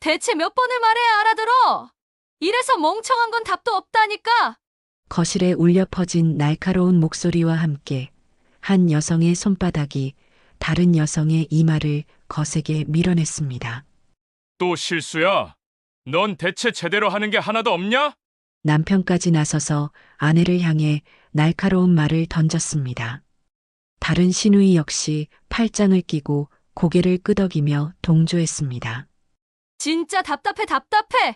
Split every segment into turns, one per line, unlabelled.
대체 몇 번을 말해야 알아들어? 이래서 멍청한 건 답도 없다니까.
거실에 울려 퍼진 날카로운 목소리와 함께 한 여성의 손바닥이 다른 여성의 이마를 거세게 밀어냈습니다.
또 실수야? 넌 대체 제대로 하는 게 하나도 없냐?
남편까지 나서서 아내를 향해 날카로운 말을 던졌습니다. 다른 시누이 역시 팔짱을 끼고 고개를 끄덕이며 동조했습니다.
진짜 답답해, 답답해.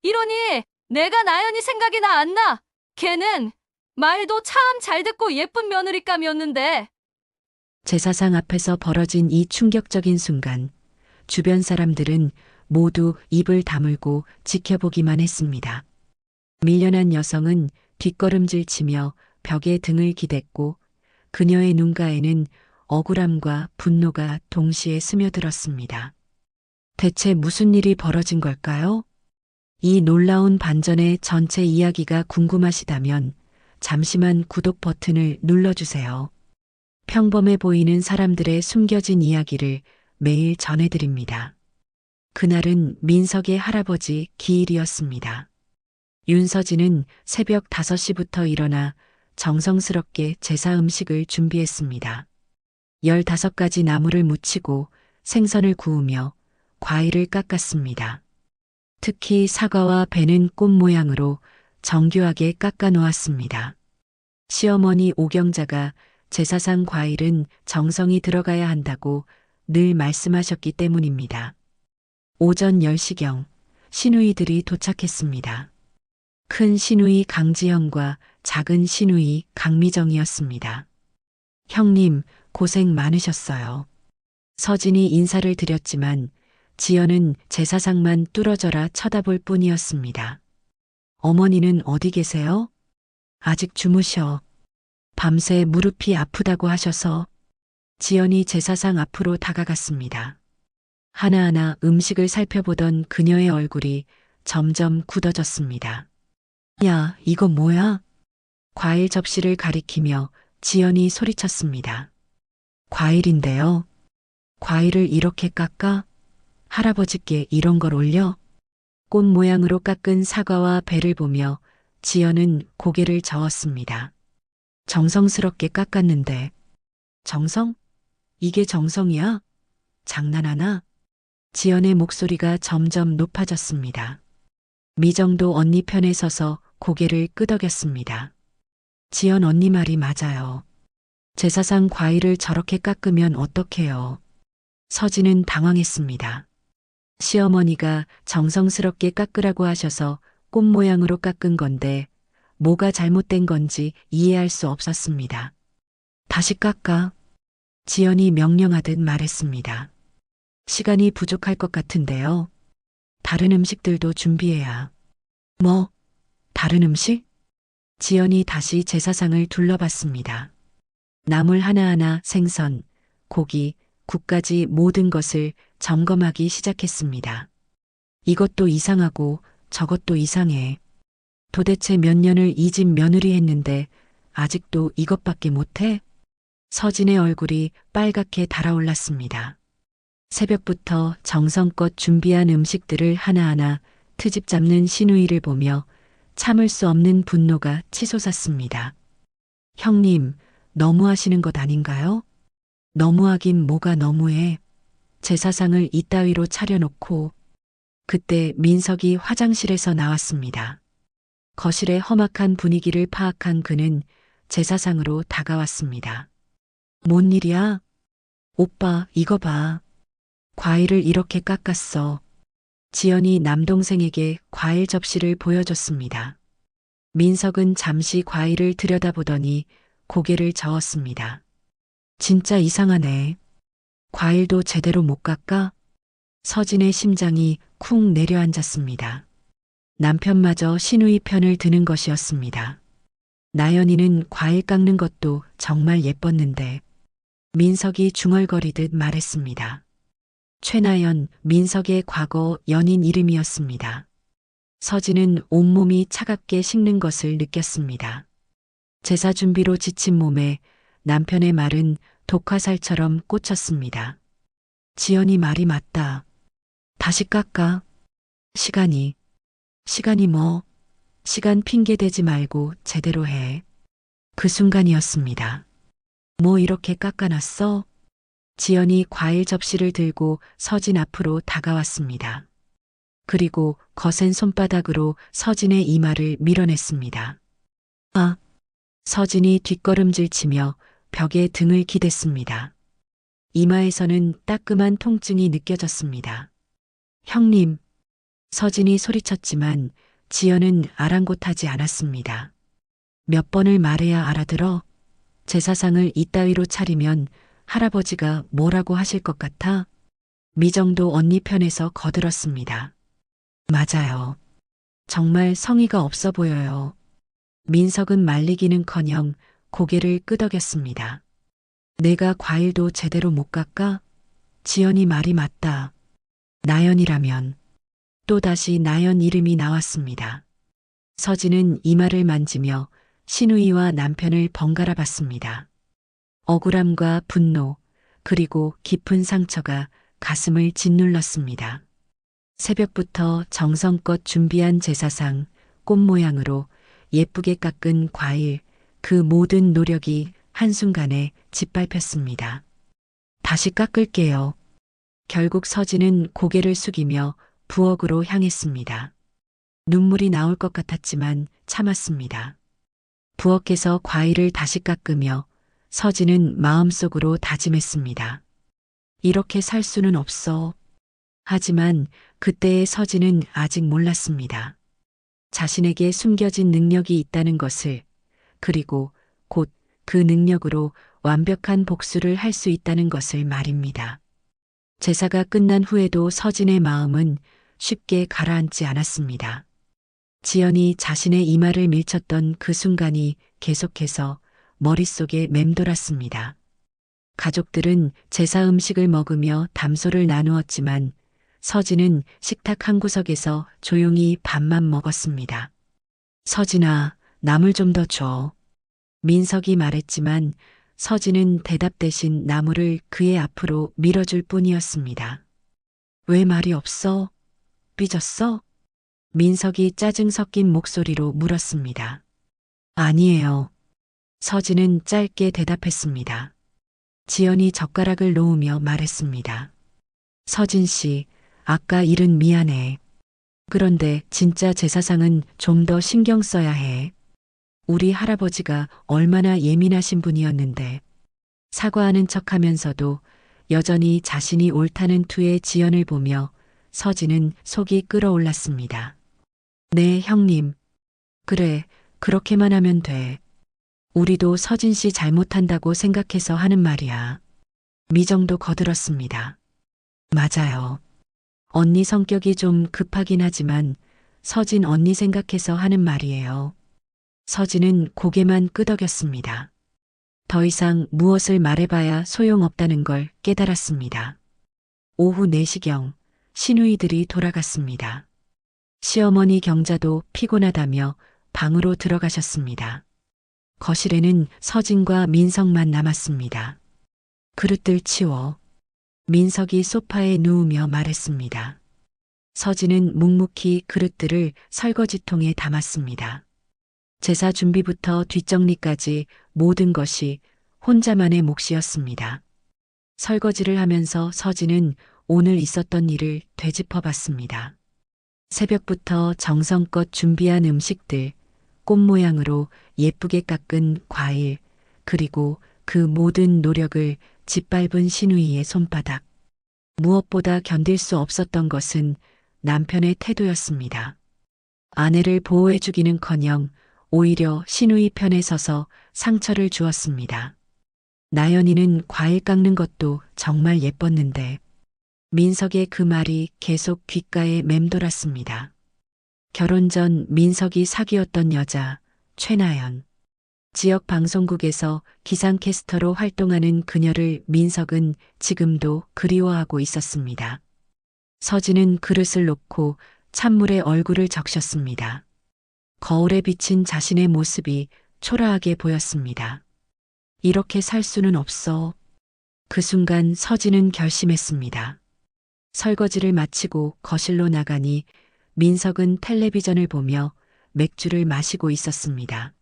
이러니 내가 나연이 생각이 나 안 나. 걔는 말도 참 잘 듣고 예쁜 며느리감이었는데.
제사상 앞에서 벌어진 이 충격적인 순간, 주변 사람들은 모두 입을 다물고 지켜보기만 했습니다. 밀려난 여성은 뒷걸음질 치며 벽에 등을 기댔고 그녀의 눈가에는 억울함과 분노가 동시에 스며들었습니다. 대체 무슨 일이 벌어진 걸까요? 이 놀라운 반전의 전체 이야기가 궁금하시다면 잠시만 구독 버튼을 눌러주세요. 평범해 보이는 사람들의 숨겨진 이야기를 매일 전해드립니다. 그날은 민석의 할아버지 기일이었습니다. 윤서진은 새벽 5시부터 일어나 정성스럽게 제사 음식을 준비했습니다. 15가지 나물을 무치고 생선을 구우며 과일을 깎았습니다. 특히 사과와 배는 꽃 모양으로 정교하게 깎아 놓았습니다. 시어머니 오경자가 제사상 과일은 정성이 들어가야 한다고 늘 말씀하셨기 때문입니다. 오전 10시경 시누이들이 도착했습니다. 큰 시누이 강지영과 작은 시누이 강미정이었습니다. 형님, 고생 많으셨어요. 서진이 인사를 드렸지만 지연은 제사상만 뚫어져라 쳐다볼 뿐이었습니다. 어머니는 어디 계세요? 아직 주무셔. 밤새 무릎이 아프다고 하셔서. 지연이 제사상 앞으로 다가갔습니다. 하나하나 음식을 살펴보던 그녀의 얼굴이 점점 굳어졌습니다. 야, 이거 뭐야? 과일 접시를 가리키며 지연이 소리쳤습니다. 과일인데요. 과일을 이렇게 깎아? 할아버지께 이런 걸 올려? 꽃 모양으로 깎은 사과와 배를 보며 지연은 고개를 저었습니다. 정성스럽게 깎았는데. 정성? 이게 정성이야? 장난하나? 지연의 목소리가 점점 높아졌습니다. 미정도 언니 편에 서서 고개를 끄덕였습니다. 지연 언니 말이 맞아요. 제사상 과일을 저렇게 깎으면 어떡해요? 서진은 당황했습니다. 시어머니가 정성스럽게 깎으라고 하셔서 꽃 모양으로 깎은 건데 뭐가 잘못된 건지 이해할 수 없었습니다. 다시 깎아. 지연이 명령하듯 말했습니다. 시간이 부족할 것 같은데요. 다른 음식들도 준비해야. 뭐? 다른 음식? 지연이 다시 제사상을 둘러봤습니다. 나물 하나하나 생선, 고기, 국까지 모든 것을 점검하기 시작했습니다. 이것도 이상하고 저것도 이상해. 도대체 몇 년을 이 집 며느리 했는데 아직도 이것밖에 못해? 서진의 얼굴이 빨갛게 달아올랐습니다. 새벽부터 정성껏 준비한 음식들을 하나하나 트집 잡는 시누이를 보며 참을 수 없는 분노가 치솟았습니다. 형님, 너무하시는 것 아닌가요? 너무하긴 뭐가 너무해. 제사상을 이따위로 차려놓고. 그때 민석이 화장실에서 나왔습니다. 거실의 험악한 분위기를 파악한 그는 제사상으로 다가왔습니다. 뭔 일이야? 오빠, 이거 봐. 과일을 이렇게 깎았어. 지연이 남동생에게 과일 접시를 보여줬습니다. 민석은 잠시 과일을 들여다보더니 고개를 저었습니다. 진짜 이상하네. 과일도 제대로 못 깎아? 서진의 심장이 쿵 내려앉았습니다. 남편마저 시누이 편을 드는 것이었습니다. 나연이는 과일 깎는 것도 정말 예뻤는데. 민석이 중얼거리듯 말했습니다. 최나연, 민석의 과거 연인 이름이었습니다. 서진은 온몸이 차갑게 식는 것을 느꼈습니다. 제사 준비로 지친 몸에 남편의 말은 독화살처럼 꽂혔습니다. 지연이 말이 맞다. 다시 깎아. 시간이 뭐, 시간 핑계 대지 말고 제대로 해. 그 순간이었습니다. 뭐 이렇게 깎아놨어? 지연이 과일 접시를 들고 서진 앞으로 다가왔습니다. 그리고 거센 손바닥으로 서진의 이마를 밀어냈습니다. 아! 서진이 뒷걸음질 치며 벽에 등을 기댔습니다. 이마에서는 따끔한 통증이 느껴졌습니다. 형님! 서진이 소리쳤지만 지연은 아랑곳하지 않았습니다. 몇 번을 말해야 알아들어? 제사상을 이따위로 차리면 할아버지가 뭐라고 하실 것 같아? 미정도 언니 편에서 거들었습니다. 맞아요. 정말 성의가 없어 보여요. 민석은 말리기는커녕 고개를 끄덕였습니다. 내가 과일도 제대로 못 깎아? 지연이 말이 맞다. 나연이라면. 또다시 나연 이름이 나왔습니다. 서진은 이마를 만지며 신우이와 남편을 번갈아 봤습니다. 억울함과 분노, 그리고 깊은 상처가 가슴을 짓눌렀습니다. 새벽부터 정성껏 준비한 제사상, 꽃 모양으로 예쁘게 깎은 과일, 그 모든 노력이 한순간에 짓밟혔습니다. 다시 깎을게요. 결국 서진은 고개를 숙이며 부엌으로 향했습니다. 눈물이 나올 것 같았지만 참았습니다. 부엌에서 과일을 다시 깎으며 서진은 마음속으로 다짐했습니다. 이렇게 살 수는 없어. 하지만 그때의 서진은 아직 몰랐습니다. 자신에게 숨겨진 능력이 있다는 것을, 그리고 곧 그 능력으로 완벽한 복수를 할 수 있다는 것을 말입니다. 제사가 끝난 후에도 서진의 마음은 쉽게 가라앉지 않았습니다. 지연이 자신의 이마를 밀쳤던 그 순간이 계속해서 머릿속에 맴돌았습니다. 가족들은 제사 음식을 먹으며 담소를 나누었지만 서진은 식탁 한 구석에서 조용히 밥만 먹었습니다. 서진아, 나물 좀 더 줘. 민석이 말했지만 서진은 대답 대신 나물을 그의 앞으로 밀어줄 뿐이었습니다. 왜 말이 없어? 삐졌어? 민석이 짜증 섞인 목소리로 물었습니다. 아니에요. 서진은 짧게 대답했습니다. 지연이 젓가락을 놓으며 말했습니다. 서진 씨, 아까 일은 미안해. 그런데 진짜 제사상은 좀 더 신경 써야 해. 우리 할아버지가 얼마나 예민하신 분이었는데. 사과하는 척하면서도 여전히 자신이 옳다는 투의 지연을 보며 서진은 속이 끓어올랐습니다. 네, 형님. 그래, 그렇게만 하면 돼. 우리도 서진 씨 잘못한다고 생각해서 하는 말이야. 미정도 거들었습니다. 맞아요. 언니 성격이 좀 급하긴 하지만 서진 언니 생각해서 하는 말이에요. 서진은 고개만 끄덕였습니다. 더 이상 무엇을 말해봐야 소용없다는 걸 깨달았습니다. 오후 4시경 시누이들이 돌아갔습니다. 시어머니 경자도 피곤하다며 방으로 들어가셨습니다. 거실에는 서진과 민석만 남았습니다. 그릇들 치워. 민석이 소파에 누우며 말했습니다. 서진은 묵묵히 그릇들을 설거지통에 담았습니다. 제사 준비부터 뒷정리까지 모든 것이 혼자만의 몫이었습니다. 설거지를 하면서 서진은 오늘 있었던 일을 되짚어 봤습니다. 새벽부터 정성껏 준비한 음식들, 꽃 모양으로 예쁘게 깎은 과일, 그리고 그 모든 노력을 짓밟은 시누이의 손바닥. 무엇보다 견딜 수 없었던 것은 남편의 태도였습니다. 아내를 보호해주기는커녕 오히려 시누이 편에 서서 상처를 주었습니다. 나연이는 과일 깎는 것도 정말 예뻤는데 민석의 그 말이 계속 귓가에 맴돌았습니다. 결혼 전 민석이 사귀었던 여자 최나연. 지역 방송국에서 기상캐스터로 활동하는 그녀를 민석은 지금도 그리워하고 있었습니다. 서진은 그릇을 놓고 찬물에 얼굴을 적셨습니다. 거울에 비친 자신의 모습이 초라하게 보였습니다. 이렇게 살 수는 없어. 그 순간 서진은 결심했습니다. 설거지를 마치고 거실로 나가니 민석은 텔레비전을 보며 맥주를 마시고 있었습니다.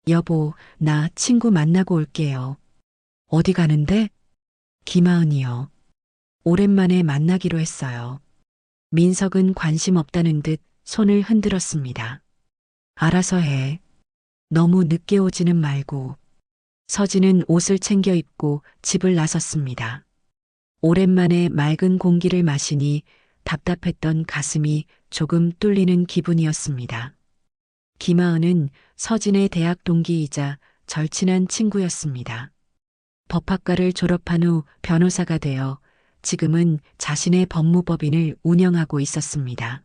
여보, 나 친구 만나고 올게요. 어디 가는데? 김하은이요. 오랜만에 만나기로 했어요. 민석은 관심 없다는 듯 손을 흔들었습니다. 알아서 해. 너무 늦게 오지는 말고. 서진은 옷을 챙겨 입고 집을 나섰습니다. 오랜만에 맑은 공기를 마시니 답답했던 가슴이 조금 뚫리는 기분이었습니다. 김하은은 서진의 대학 동기이자 절친한 친구였습니다. 법학과를 졸업한 후 변호사가 되어 지금은 자신의 법무법인을 운영하고 있었습니다.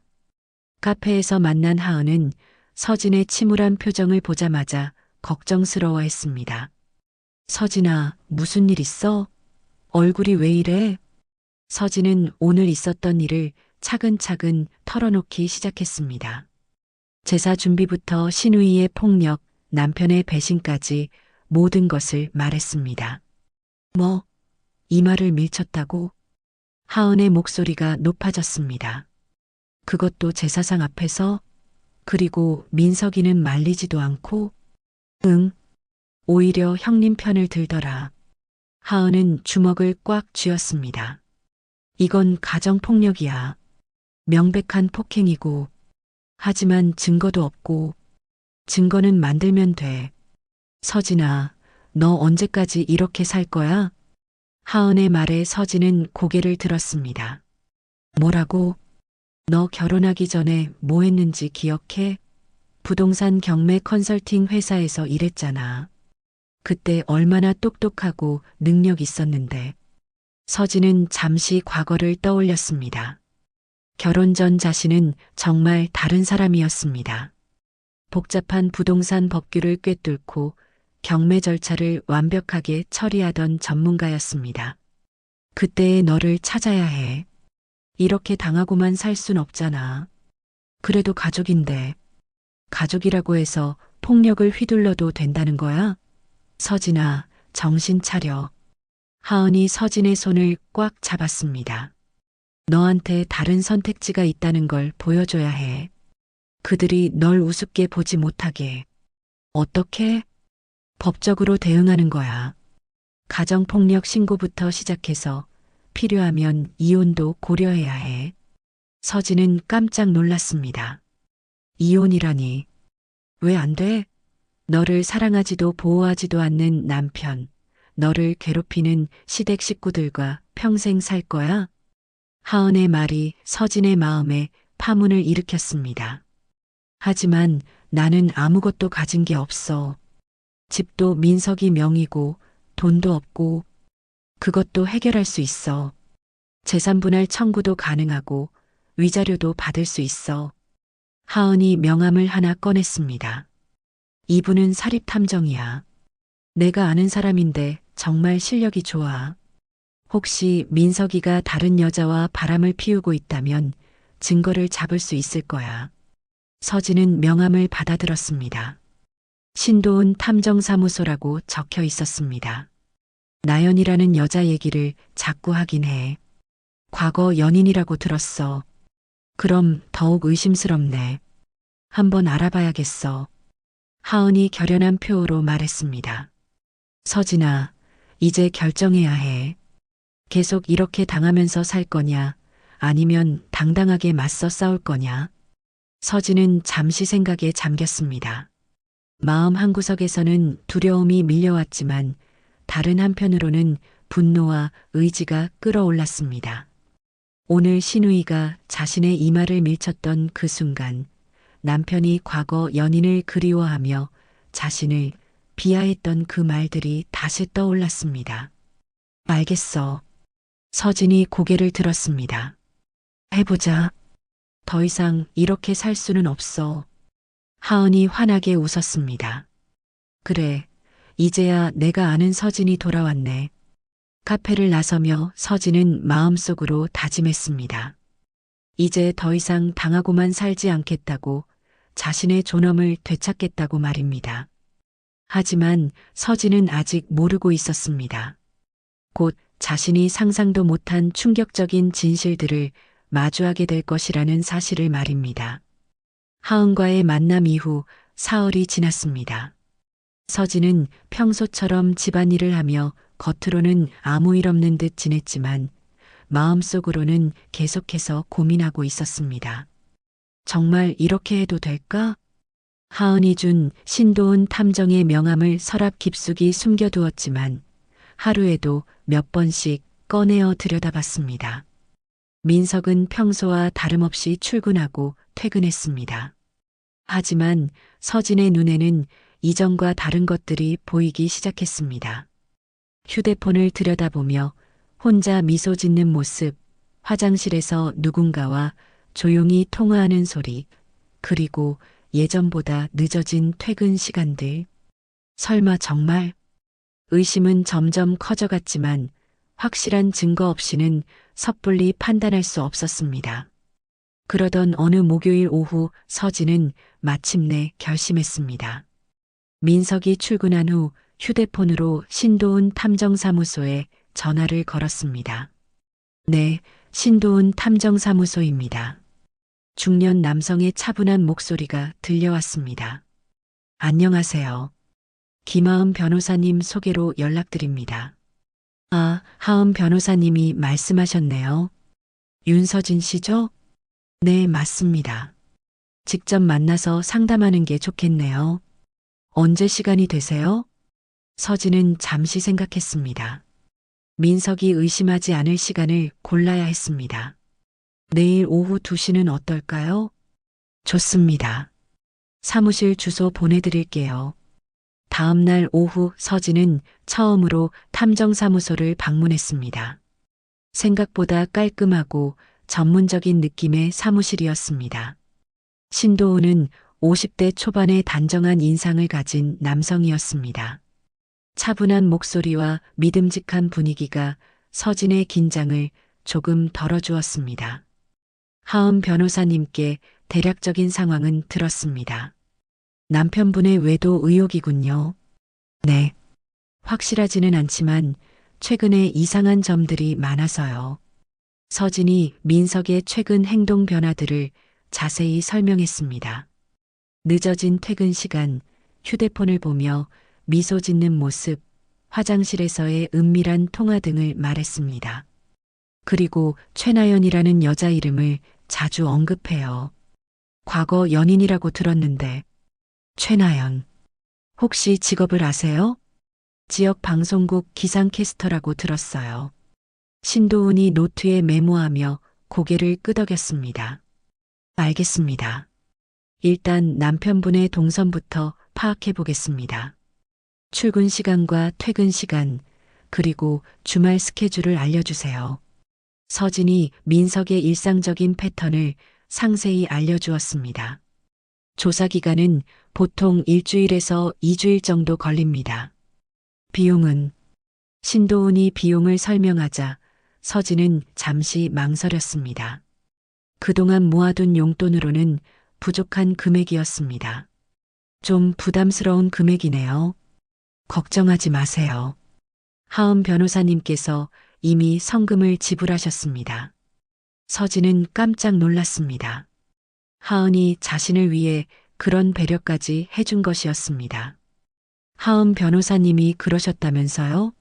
카페에서 만난 하은은 서진의 침울한 표정을 보자마자 걱정스러워했습니다. 서진아, 무슨 일 있어? 얼굴이 왜 이래? 서진은 오늘 있었던 일을 차근차근 털어놓기 시작했습니다. 제사 준비부터 신우이의 폭력, 남편의 배신까지 모든 것을 말했습니다. 뭐, 이 말을 밀쳤다고? 하은의 목소리가 높아졌습니다. 그것도 제사상 앞에서? 그리고 민석이는 말리지도 않고? 응, 오히려 형님 편을 들더라. 하은은 주먹을 꽉 쥐었습니다. 이건 가정폭력이야. 명백한 폭행이고, 하지만 증거도 없고, 증거는 만들면 돼. 서진아, 너 언제까지 이렇게 살 거야? 하은의 말에 서진은 고개를 들었습니다. 뭐라고? 너 결혼하기 전에 뭐 했는지 기억해? 부동산 경매 컨설팅 회사에서 일했잖아. 그때 얼마나 똑똑하고 능력 있었는데. 서진은 잠시 과거를 떠올렸습니다. 결혼 전 자신은 정말 다른 사람이었습니다. 복잡한 부동산 법규를 꿰뚫고 경매 절차를 완벽하게 처리하던 전문가였습니다. 그때의 너를 찾아야 해. 이렇게 당하고만 살 순 없잖아. 그래도 가족인데. 가족이라고 해서 폭력을 휘둘러도 된다는 거야? 서진아, 정신 차려. 하은이 서진의 손을 꽉 잡았습니다. 너한테 다른 선택지가 있다는 걸 보여줘야 해. 그들이 널 우습게 보지 못하게. 어떻게? 법적으로 대응하는 거야. 가정폭력 신고부터 시작해서 필요하면 이혼도 고려해야 해. 서진은 깜짝 놀랐습니다. 이혼이라니. 왜 안 돼? 너를 사랑하지도 보호하지도 않는 남편, 너를 괴롭히는 시댁 식구들과 평생 살 거야? 하은의 말이 서진의 마음에 파문을 일으켰습니다. 하지만 나는 아무것도 가진 게 없어. 집도 민석이 명의고 돈도 없고 그것도 해결할 수 있어. 재산분할 청구도 가능하고 위자료도 받을 수 있어. 하은이 명함을 하나 꺼냈습니다. 이분은 사립탐정이야. 내가 아는 사람인데 정말 실력이 좋아. 혹시 민석이가 다른 여자와 바람을 피우고 있다면 증거를 잡을 수 있을 거야. 서진은 명함을 받아들었습니다. 신도은 탐정사무소라고 적혀 있었습니다. 나연이라는 여자 얘기를 자꾸 하긴 해. 과거 연인이라고 들었어. 그럼 더욱 의심스럽네. 한번 알아봐야겠어. 하은이 결연한 표로 말했습니다. 서진아, 이제 결정해야 해. 계속 이렇게 당하면서 살 거냐, 아니면 당당하게 맞서 싸울 거냐. 서진은 잠시 생각에 잠겼습니다. 마음 한구석에서는 두려움이 밀려왔지만 다른 한편으로는 분노와 의지가 끌어올랐습니다. 오늘 신우이가 자신의 이마를 밀쳤던 그 순간 남편이 과거 연인을 그리워하며 자신을 비하했던 그 말들이 다시 떠올랐습니다. 알겠어. 서진이 고개를 들었습니다. 해보자. 더 이상 이렇게 살 수는 없어. 하은이 환하게 웃었습니다. 그래, 이제야 내가 아는 서진이 돌아왔네. 카페를 나서며 서진은 마음속으로 다짐했습니다. 이제 더 이상 당하고만 살지 않겠다고, 자신의 존엄을 되찾겠다고 말입니다. 하지만 서진은 아직 모르고 있었습니다. 곧 자신이 상상도 못한 충격적인 진실들을 마주하게 될 것이라는 사실을 말입니다. 하은과의 만남 이후 사흘이 지났습니다. 서진은 평소처럼 집안일을 하며 겉으로는 아무 일 없는 듯 지냈지만 마음속으로는 계속해서 고민하고 있었습니다. 정말 이렇게 해도 될까? 하은이 준 신도은 탐정의 명함을 서랍 깊숙이 숨겨두었지만 하루에도 몇 번씩 꺼내어 들여다봤습니다. 민석은 평소와 다름없이 출근하고 퇴근했습니다. 하지만 서진의 눈에는 이전과 다른 것들이 보이기 시작했습니다. 휴대폰을 들여다보며 혼자 미소 짓는 모습, 화장실에서 누군가와 조용히 통화하는 소리, 그리고 예전보다 늦어진 퇴근 시간들. 설마 정말? 의심은 점점 커져갔지만 확실한 증거 없이는 섣불리 판단할 수 없었습니다. 그러던 어느 목요일 오후 서진은 마침내 결심했습니다. 민석이 출근한 후 휴대폰으로 신도은 탐정사무소에 전화를 걸었습니다. 네, 신도은 탐정사무소입니다. 중년 남성의 차분한 목소리가 들려왔습니다. 안녕하세요. 김하은 변호사님 소개로 연락드립니다. 아, 하은 변호사님이 말씀하셨네요. 윤서진 씨죠? 네, 맞습니다. 직접 만나서 상담하는 게 좋겠네요. 언제 시간이 되세요? 서진은 잠시 생각했습니다. 민석이 의심하지 않을 시간을 골라야 했습니다. 내일 오후 2시는 어떨까요? 좋습니다. 사무실 주소 보내드릴게요. 다음 날 오후 서진은 처음으로 탐정사무소를 방문했습니다. 생각보다 깔끔하고 전문적인 느낌의 사무실이었습니다. 신도훈은 50대 초반의 단정한 인상을 가진 남성이었습니다. 차분한 목소리와 믿음직한 분위기가 서진의 긴장을 조금 덜어주었습니다. 하은 변호사님께 대략적인 상황은 들었습니다. 남편분의 외도 의혹이군요. 네. 확실하지는 않지만 최근에 이상한 점들이 많아서요. 서진이 민석의 최근 행동 변화들을 자세히 설명했습니다. 늦어진 퇴근 시간, 휴대폰을 보며 미소 짓는 모습, 화장실에서의 은밀한 통화 등을 말했습니다. 그리고 최나연이라는 여자 이름을 자주 언급해요. 과거 연인이라고 들었는데. 최나연. 혹시 직업을 아세요? 지역 방송국 기상캐스터라고 들었어요. 신도훈이 노트에 메모하며 고개를 끄덕였습니다. 알겠습니다. 일단 남편분의 동선부터 파악해 보겠습니다. 출근 시간과 퇴근 시간, 그리고 주말 스케줄을 알려주세요. 서진이 민석의 일상적인 패턴을 상세히 알려주었습니다. 조사 기간은 보통 1주일에서 2주일 정도 걸립니다. 비용은? 신도훈이 비용을 설명하자 서진은 잠시 망설였습니다. 그동안 모아둔 용돈으로는 부족한 금액이었습니다. 좀 부담스러운 금액이네요. 걱정하지 마세요. 하은 변호사님께서 이미 성금을 지불하셨습니다. 서진은 깜짝 놀랐습니다. 하은이 자신을 위해 그런 배려까지 해준 것이었습니다. 하은 변호사님이 그러셨다면서요?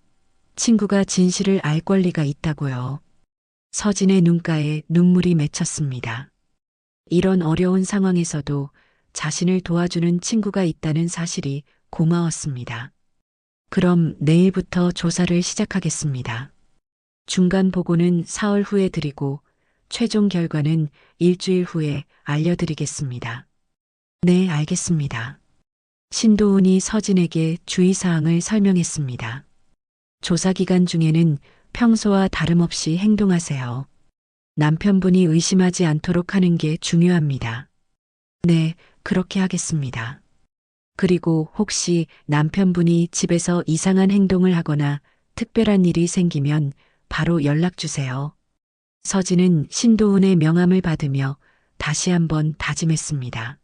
친구가 진실을 알 권리가 있다고요. 서진의 눈가에 눈물이 맺혔습니다. 이런 어려운 상황에서도 자신을 도와주는 친구가 있다는 사실이 고마웠습니다. 그럼 내일부터 조사를 시작하겠습니다. 중간 보고는 사흘 후에 드리고 최종 결과는 일주일 후에 알려드리겠습니다. 네, 알겠습니다. 신도훈이 서진에게 주의사항을 설명했습니다. 조사 기간 중에는 평소와 다름없이 행동하세요. 남편분이 의심하지 않도록 하는 게 중요합니다. 네, 그렇게 하겠습니다. 그리고 혹시 남편분이 집에서 이상한 행동을 하거나 특별한 일이 생기면 바로 연락 주세요. 서진은 신도훈의 명함을 받으며 다시 한번 다짐했습니다.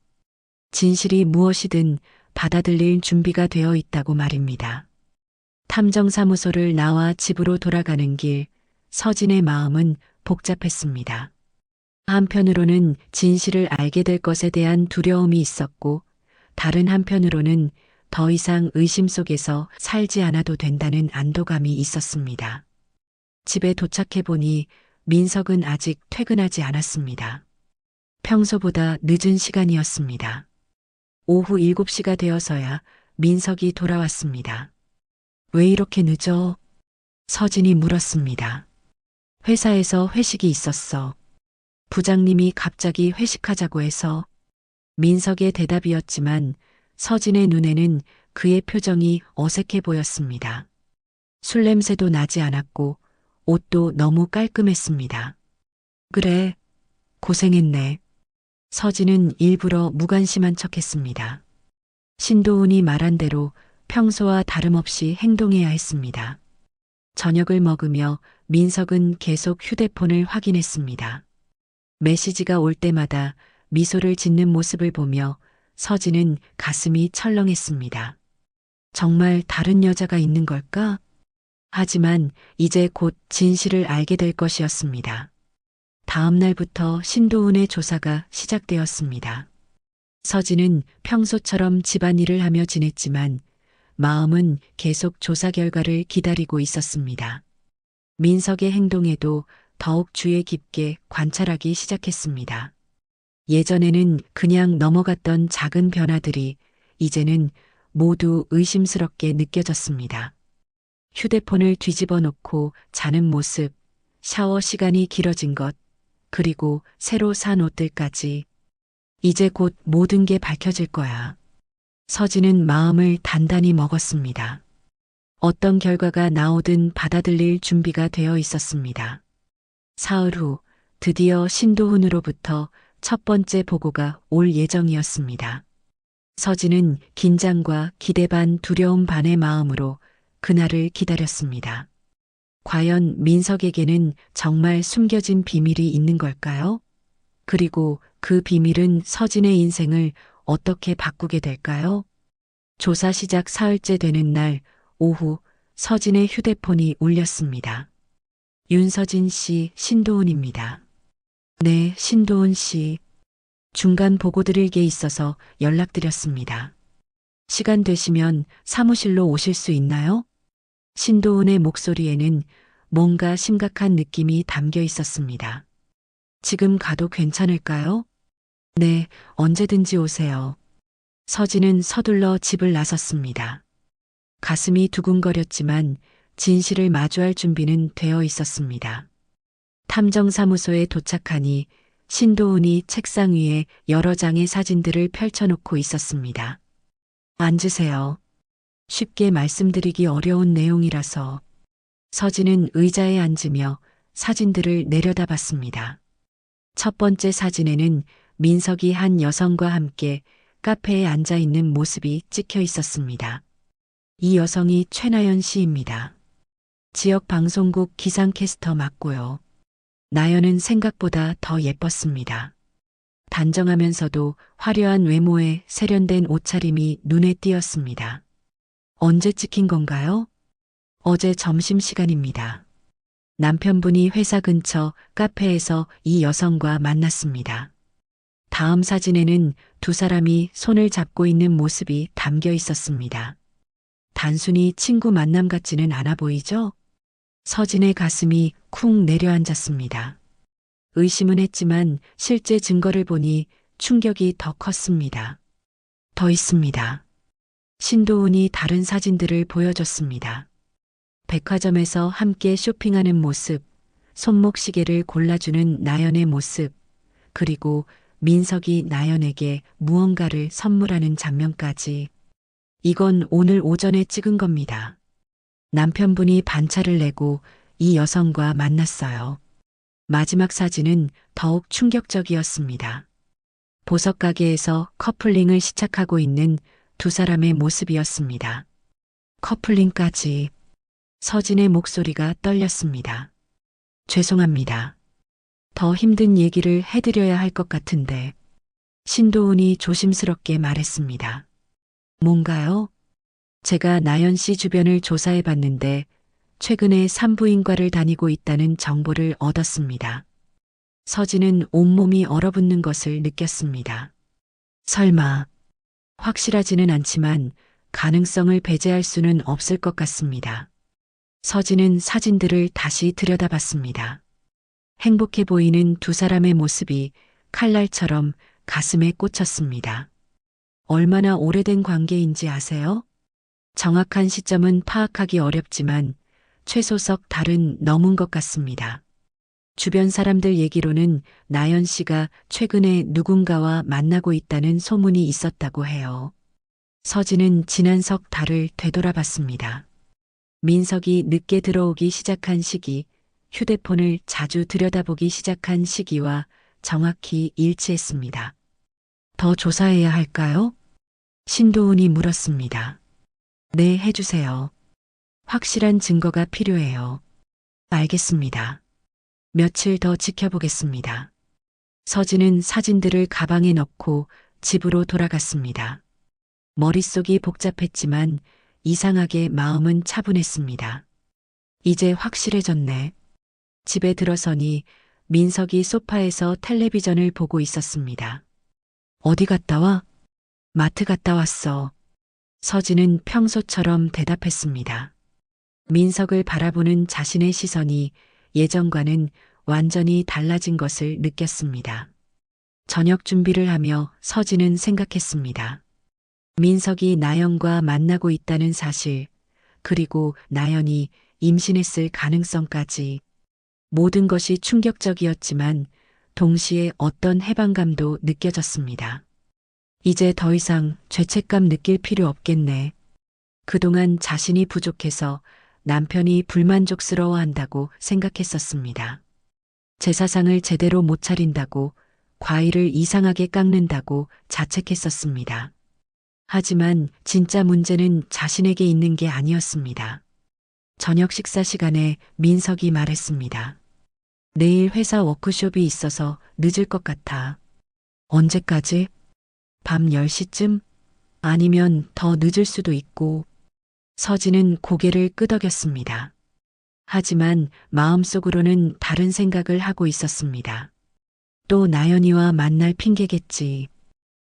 진실이 무엇이든 받아들일 준비가 되어 있다고 말입니다. 탐정사무소를 나와 집으로 돌아가는 길, 서진의 마음은 복잡했습니다. 한편으로는 진실을 알게 될 것에 대한 두려움이 있었고, 다른 한편으로는 더 이상 의심 속에서 살지 않아도 된다는 안도감이 있었습니다. 집에 도착해 보니 민석은 아직 퇴근하지 않았습니다. 평소보다 늦은 시간이었습니다. 오후 7시가 되어서야 민석이 돌아왔습니다. 왜 이렇게 늦어? 서진이 물었습니다. 회사에서 회식이 있었어. 부장님이 갑자기 회식하자고 해서. 민석의 대답이었지만 서진의 눈에는 그의 표정이 어색해 보였습니다. 술 냄새도 나지 않았고 옷도 너무 깔끔했습니다. 그래, 고생했네. 서진은 일부러 무관심한 척했습니다. 신도훈이 말한 대로 평소와 다름없이 행동해야 했습니다. 저녁을 먹으며 민석은 계속 휴대폰을 확인했습니다. 메시지가 올 때마다 미소를 짓는 모습을 보며 서진은 가슴이 철렁했습니다. 정말 다른 여자가 있는 걸까? 하지만 이제 곧 진실을 알게 될 것이었습니다. 다음 날부터 신도훈의 조사가 시작되었습니다. 서진은 평소처럼 집안일을 하며 지냈지만 마음은 계속 조사 결과를 기다리고 있었습니다. 민석의 행동에도 더욱 주의 깊게 관찰하기 시작했습니다. 예전에는 그냥 넘어갔던 작은 변화들이 이제는 모두 의심스럽게 느껴졌습니다. 휴대폰을 뒤집어 놓고 자는 모습, 샤워 시간이 길어진 것, 그리고 새로 산 옷들까지. 이제 곧 모든 게 밝혀질 거야. 서진은 마음을 단단히 먹었습니다. 어떤 결과가 나오든 받아들일 준비가 되어 있었습니다. 사흘 후 드디어 신도훈으로부터 첫 번째 보고가 올 예정이었습니다. 서진은 긴장과 기대 반 두려움 반의 마음으로 그날을 기다렸습니다. 과연 민석에게는 정말 숨겨진 비밀이 있는 걸까요? 그리고 그 비밀은 서진의 인생을 어떻게 바꾸게 될까요? 조사 시작 사흘째 되는 날 오후 서진의 휴대폰이 울렸습니다. 윤서진 씨, 신도훈입니다. 네, 신도훈 씨. 중간 보고 드릴 게 있어서 연락드렸습니다. 시간 되시면 사무실로 오실 수 있나요? 신도훈의 목소리에는 뭔가 심각한 느낌이 담겨 있었습니다. 지금 가도 괜찮을까요? 네, 언제든지 오세요. 서진은 서둘러 집을 나섰습니다. 가슴이 두근거렸지만 진실을 마주할 준비는 되어 있었습니다. 탐정사무소에 도착하니 신도훈이 책상 위에 여러 장의 사진들을 펼쳐놓고 있었습니다. 앉으세요. 쉽게 말씀드리기 어려운 내용이라서. 서진은 의자에 앉으며 사진들을 내려다봤습니다. 첫 번째 사진에는 민석이 한 여성과 함께 카페에 앉아 있는 모습이 찍혀 있었습니다. 이 여성이 최나연 씨입니다. 지역 방송국 기상캐스터 맞고요. 나연은 생각보다 더 예뻤습니다. 단정하면서도 화려한 외모에 세련된 옷차림이 눈에 띄었습니다. 언제 찍힌 건가요? 어제 점심시간입니다. 남편분이 회사 근처 카페에서 이 여성과 만났습니다. 다음 사진에는 두 사람이 손을 잡고 있는 모습이 담겨 있었습니다. 단순히 친구 만남 같지는 않아 보이죠? 서진의 가슴이 쿵 내려앉았습니다. 의심은 했지만 실제 증거를 보니 충격이 더 컸습니다. 더 있습니다. 신도훈이 다른 사진들을 보여줬습니다. 백화점에서 함께 쇼핑하는 모습, 손목시계를 골라주는 나연의 모습, 그리고 민석이 나연에게 무언가를 선물하는 장면까지. 이건 오늘 오전에 찍은 겁니다. 남편분이 반차를 내고 이 여성과 만났어요. 마지막 사진은 더욱 충격적이었습니다. 보석 가게에서 커플링을 시작하고 있는 두 사람의 모습이었습니다. 커플링까지. 서진의 목소리가 떨렸습니다. 죄송합니다. 더 힘든 얘기를 해드려야 할 것 같은데. 신도훈이 조심스럽게 말했습니다. 뭔가요? 제가 나연 씨 주변을 조사해 봤는데 최근에 산부인과를 다니고 있다는 정보를 얻었습니다. 서진은 온몸이 얼어붙는 것을 느꼈습니다. 설마, 확실하지는 않지만 가능성을 배제할 수는 없을 것 같습니다. 서진은 사진들을 다시 들여다봤습니다. 행복해 보이는 두 사람의 모습이 칼날처럼 가슴에 꽂혔습니다. 얼마나 오래된 관계인지 아세요? 정확한 시점은 파악하기 어렵지만 최소 석 달은 넘은 것 같습니다. 주변 사람들 얘기로는 나연 씨가 최근에 누군가와 만나고 있다는 소문이 있었다고 해요. 서진은 지난 석 달을 되돌아봤습니다. 민석이 늦게 들어오기 시작한 시기, 휴대폰을 자주 들여다보기 시작한 시기와 정확히 일치했습니다. 더 조사해야 할까요? 신도훈이 물었습니다. 네, 해주세요. 확실한 증거가 필요해요. 알겠습니다. 며칠 더 지켜보겠습니다. 서진은 사진들을 가방에 넣고 집으로 돌아갔습니다. 머릿속이 복잡했지만 이상하게 마음은 차분했습니다. 이제 확실해졌네. 집에 들어서니 민석이 소파에서 텔레비전을 보고 있었습니다. 어디 갔다 와? 마트 갔다 왔어. 서진은 평소처럼 대답했습니다. 민석을 바라보는 자신의 시선이 예전과는 완전히 달라진 것을 느꼈습니다. 저녁 준비를 하며 서진은 생각했습니다. 민석이 나연과 만나고 있다는 사실, 그리고 나연이 임신했을 가능성까지 모든 것이 충격적이었지만 동시에 어떤 해방감도 느껴졌습니다. 이제 더 이상 죄책감 느낄 필요 없겠네. 그동안 자신이 부족해서 남편이 불만족스러워한다고 생각했었습니다. 제사상을 제대로 못 차린다고, 과일을 이상하게 깎는다고 자책했었습니다. 하지만 진짜 문제는 자신에게 있는 게 아니었습니다. 저녁 식사 시간에 민석이 말했습니다. 내일 회사 워크숍이 있어서 늦을 것 같아. 언제까지? 밤 10시쯤? 아니면 더 늦을 수도 있고. 서진은 고개를 끄덕였습니다. 하지만 마음속으로는 다른 생각을 하고 있었습니다. 또 나연이와 만날 핑계겠지.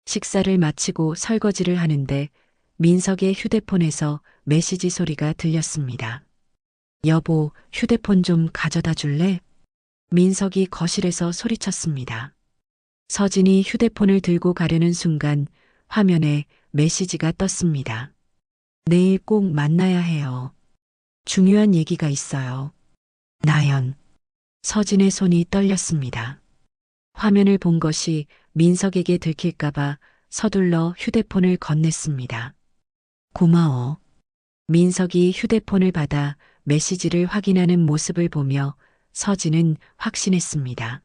식사를 마치고 설거지를 하는데 민석의 휴대폰에서 메시지 소리가 들렸습니다. 여보, 휴대폰 좀 가져다 줄래? 민석이 거실에서 소리쳤습니다. 서진이 휴대폰을 들고 가려는 순간 화면에 메시지가 떴습니다. 내일 꼭 만나야 해요. 중요한 얘기가 있어요. 나연. 서진의 손이 떨렸습니다. 화면을 본 것이 민석에게 들킬까봐 서둘러 휴대폰을 건넸습니다. 고마워. 민석이 휴대폰을 받아 메시지를 확인하는 모습을 보며 서진은 확신했습니다.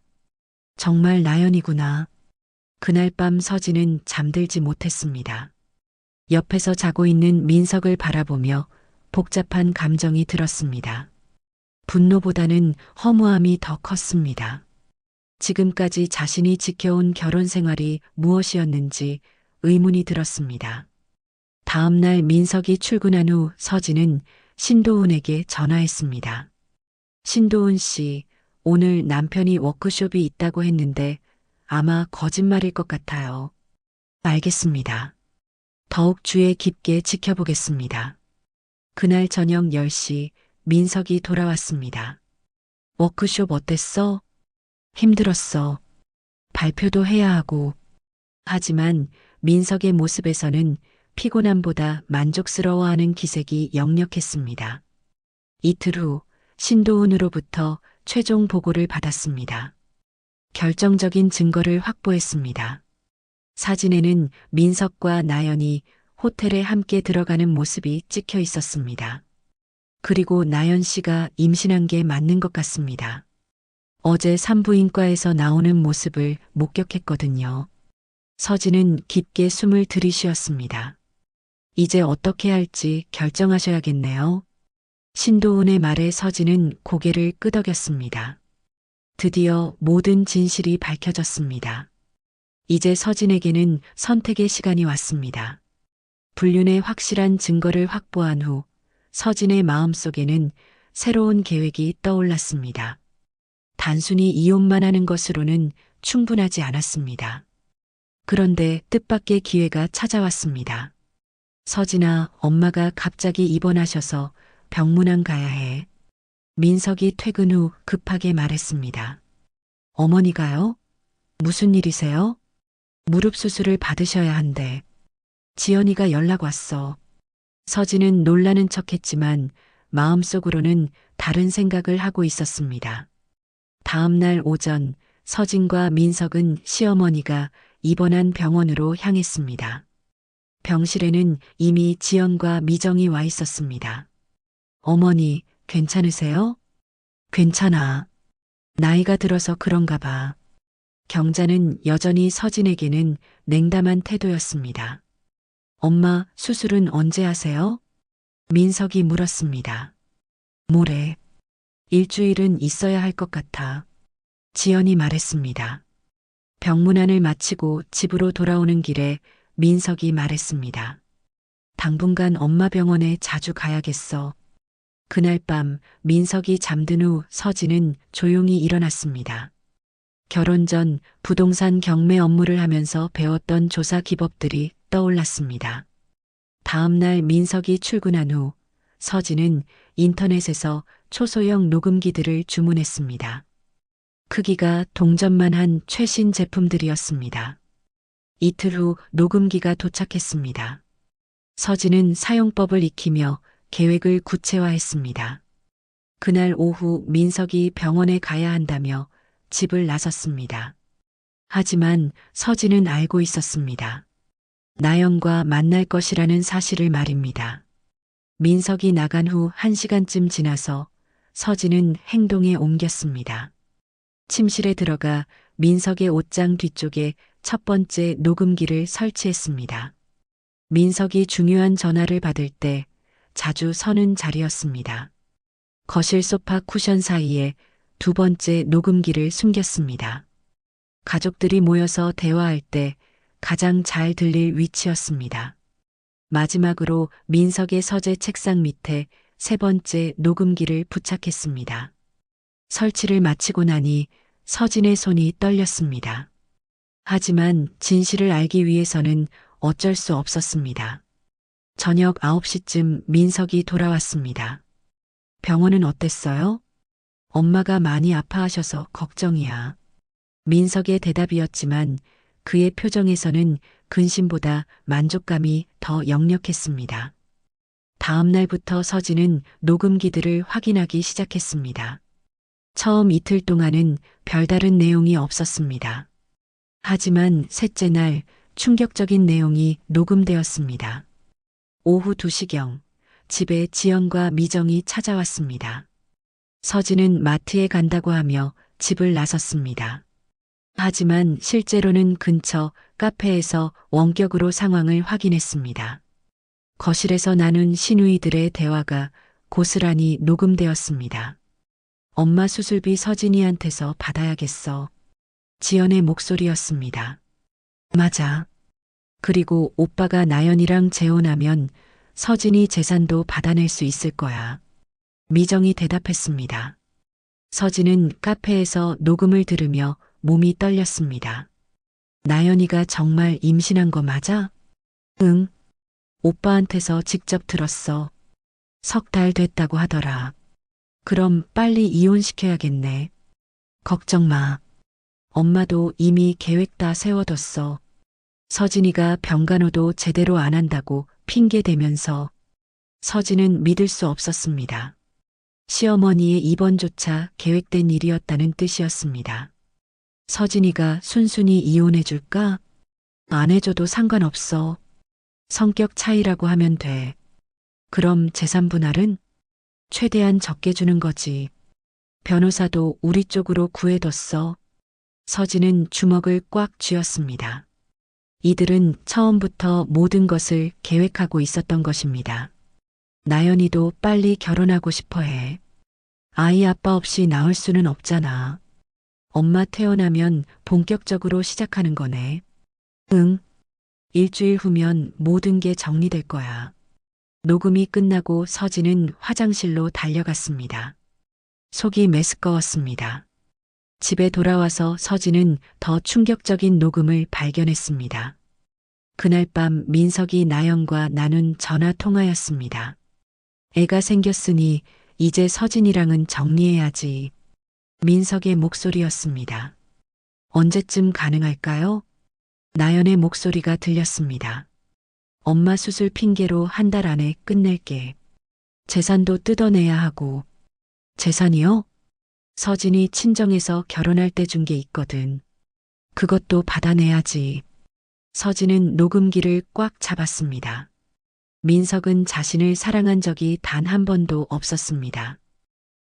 정말 나연이구나. 그날 밤 서진은 잠들지 못했습니다. 옆에서 자고 있는 민석을 바라보며 복잡한 감정이 들었습니다. 분노보다는 허무함이 더 컸습니다. 지금까지 자신이 지켜온 결혼 생활이 무엇이었는지 의문이 들었습니다. 다음 날 민석이 출근한 후 서진은 신도훈에게 전화했습니다. 신도훈 씨, 오늘 남편이 워크숍이 있다고 했는데 아마 거짓말일 것 같아요. 알겠습니다. 더욱 주의 깊게 지켜보겠습니다. 그날 저녁 10시 민석이 돌아왔습니다. 워크숍 어땠어? 힘들었어. 발표도 해야 하고. 하지만 민석의 모습에서는 피곤함보다 만족스러워하는 기색이 역력했습니다. 이틀 후 신도훈으로부터 최종 보고를 받았습니다. 결정적인 증거를 확보했습니다. 사진에는 민석과 나연이 호텔에 함께 들어가는 모습이 찍혀 있었습니다. 그리고 나연 씨가 임신한 게 맞는 것 같습니다. 어제 산부인과에서 나오는 모습을 목격했거든요. 서진은 깊게 숨을 들이쉬었습니다. 이제 어떻게 할지 결정하셔야겠네요. 신도훈의 말에 서진은 고개를 끄덕였습니다. 드디어 모든 진실이 밝혀졌습니다. 이제 서진에게는 선택의 시간이 왔습니다. 불륜의 확실한 증거를 확보한 후 서진의 마음속에는 새로운 계획이 떠올랐습니다. 단순히 이혼만 하는 것으로는 충분하지 않았습니다. 그런데 뜻밖의 기회가 찾아왔습니다. 서진아, 엄마가 갑자기 입원하셔서 병문안 가야 해. 민석이 퇴근 후 급하게 말했습니다. 어머니가요? 무슨 일이세요? 무릎 수술을 받으셔야 한대. 지연이가 연락 왔어. 서진은 놀라는 척했지만 마음속으로는 다른 생각을 하고 있었습니다. 다음 날 오전 서진과 민석은 시어머니가 입원한 병원으로 향했습니다. 병실에는 이미 지연과 미정이 와 있었습니다. 어머니, 괜찮으세요? 괜찮아. 나이가 들어서 그런가 봐. 경자는 여전히 서진에게는 냉담한 태도였습니다. 엄마, 수술은 언제 하세요? 민석이 물었습니다. 모레. 일주일은 있어야 할 것 같아. 지연이 말했습니다. 병문안을 마치고 집으로 돌아오는 길에 민석이 말했습니다. 당분간 엄마 병원에 자주 가야겠어. 그날 밤 민석이 잠든 후 서진은 조용히 일어났습니다. 결혼 전 부동산 경매 업무를 하면서 배웠던 조사 기법들이 떠올랐습니다. 다음 날 민석이 출근한 후 서진은 인터넷에서 초소형 녹음기들을 주문했습니다. 크기가 동전만한 최신 제품들이었습니다. 이틀 후 녹음기가 도착했습니다. 서진은 사용법을 익히며 계획을 구체화했습니다. 그날 오후 민석이 병원에 가야 한다며 집을 나섰습니다. 하지만 서진은 알고 있었습니다. 나연과 만날 것이라는 사실을 말입니다. 민석이 나간 후 1시간쯤 지나서 서진은 행동에 옮겼습니다. 침실에 들어가 민석의 옷장 뒤쪽에 첫 번째 녹음기를 설치했습니다. 민석이 중요한 전화를 받을 때 자주 서는 자리였습니다. 거실 소파 쿠션 사이에 두 번째 녹음기를 숨겼습니다. 가족들이 모여서 대화할 때 가장 잘 들릴 위치였습니다. 마지막으로 민석의 서재 책상 밑에 세 번째 녹음기를 부착했습니다. 설치를 마치고 나니 서진의 손이 떨렸습니다. 하지만 진실을 알기 위해서는 어쩔 수 없었습니다. 저녁 9시쯤 민석이 돌아왔습니다. 병원은 어땠어요? 엄마가 많이 아파하셔서 걱정이야. 민석의 대답이었지만 그의 표정에서는 근심보다 만족감이 더 역력했습니다. 다음 날부터 서진은 녹음기들을 확인하기 시작했습니다. 처음 이틀 동안은 별다른 내용이 없었습니다. 하지만 셋째 날 충격적인 내용이 녹음되었습니다. 오후 2시경 집에 지연과 미정이 찾아왔습니다. 서진은 마트에 간다고 하며 집을 나섰습니다. 하지만 실제로는 근처 카페에서 원격으로 상황을 확인했습니다. 거실에서 나눈 시누이들의 대화가 고스란히 녹음되었습니다. 엄마 수술비 서진이한테서 받아야겠어. 지연의 목소리였습니다. 맞아. 그리고 오빠가 나연이랑 재혼하면 서진이 재산도 받아낼 수 있을 거야. 미정이 대답했습니다. 서진은 카페에서 녹음을 들으며 몸이 떨렸습니다. 나연이가 정말 임신한 거 맞아? 응. 오빠한테서 직접 들었어. 3달 됐다고 하더라. 그럼 빨리 이혼시켜야겠네. 걱정 마. 엄마도 이미 계획 다 세워뒀어. 서진이가 병간호도 제대로 안 한다고 핑계대면서 서진은 믿을 수 없었습니다. 시어머니의 입원조차 계획된 일이었다는 뜻이었습니다. 서진이가 순순히 이혼해줄까? 안 해줘도 상관없어. 성격 차이라고 하면 돼. 그럼 재산 분할은? 최대한 적게 주는 거지. 변호사도 우리 쪽으로 구해뒀어. 서진은 주먹을 꽉 쥐었습니다. 이들은 처음부터 모든 것을 계획하고 있었던 것입니다. 나연이도 빨리 결혼하고 싶어 해. 아이 아빠 없이 낳을 수는 없잖아. 엄마 퇴원하면 본격적으로 시작하는 거네. 응. 일주일 후면 모든 게 정리될 거야. 녹음이 끝나고 서진은 화장실로 달려갔습니다. 속이 메스꺼웠습니다. 집에 돌아와서 서진은 더 충격적인 녹음을 발견했습니다. 그날 밤 민석이 나연과 나눈 전화 통화였습니다. 애가 생겼으니 이제 서진이랑은 정리해야지. 민석의 목소리였습니다. 언제쯤 가능할까요? 나연의 목소리가 들렸습니다. 엄마 수술 핑계로 한 달 안에 끝낼게. 재산도 뜯어내야 하고. 재산이요? 서진이 친정에서 결혼할 때 준 게 있거든. 그것도 받아내야지. 서진은 녹음기를 꽉 잡았습니다. 민석은 자신을 사랑한 적이 단 한 번도 없었습니다.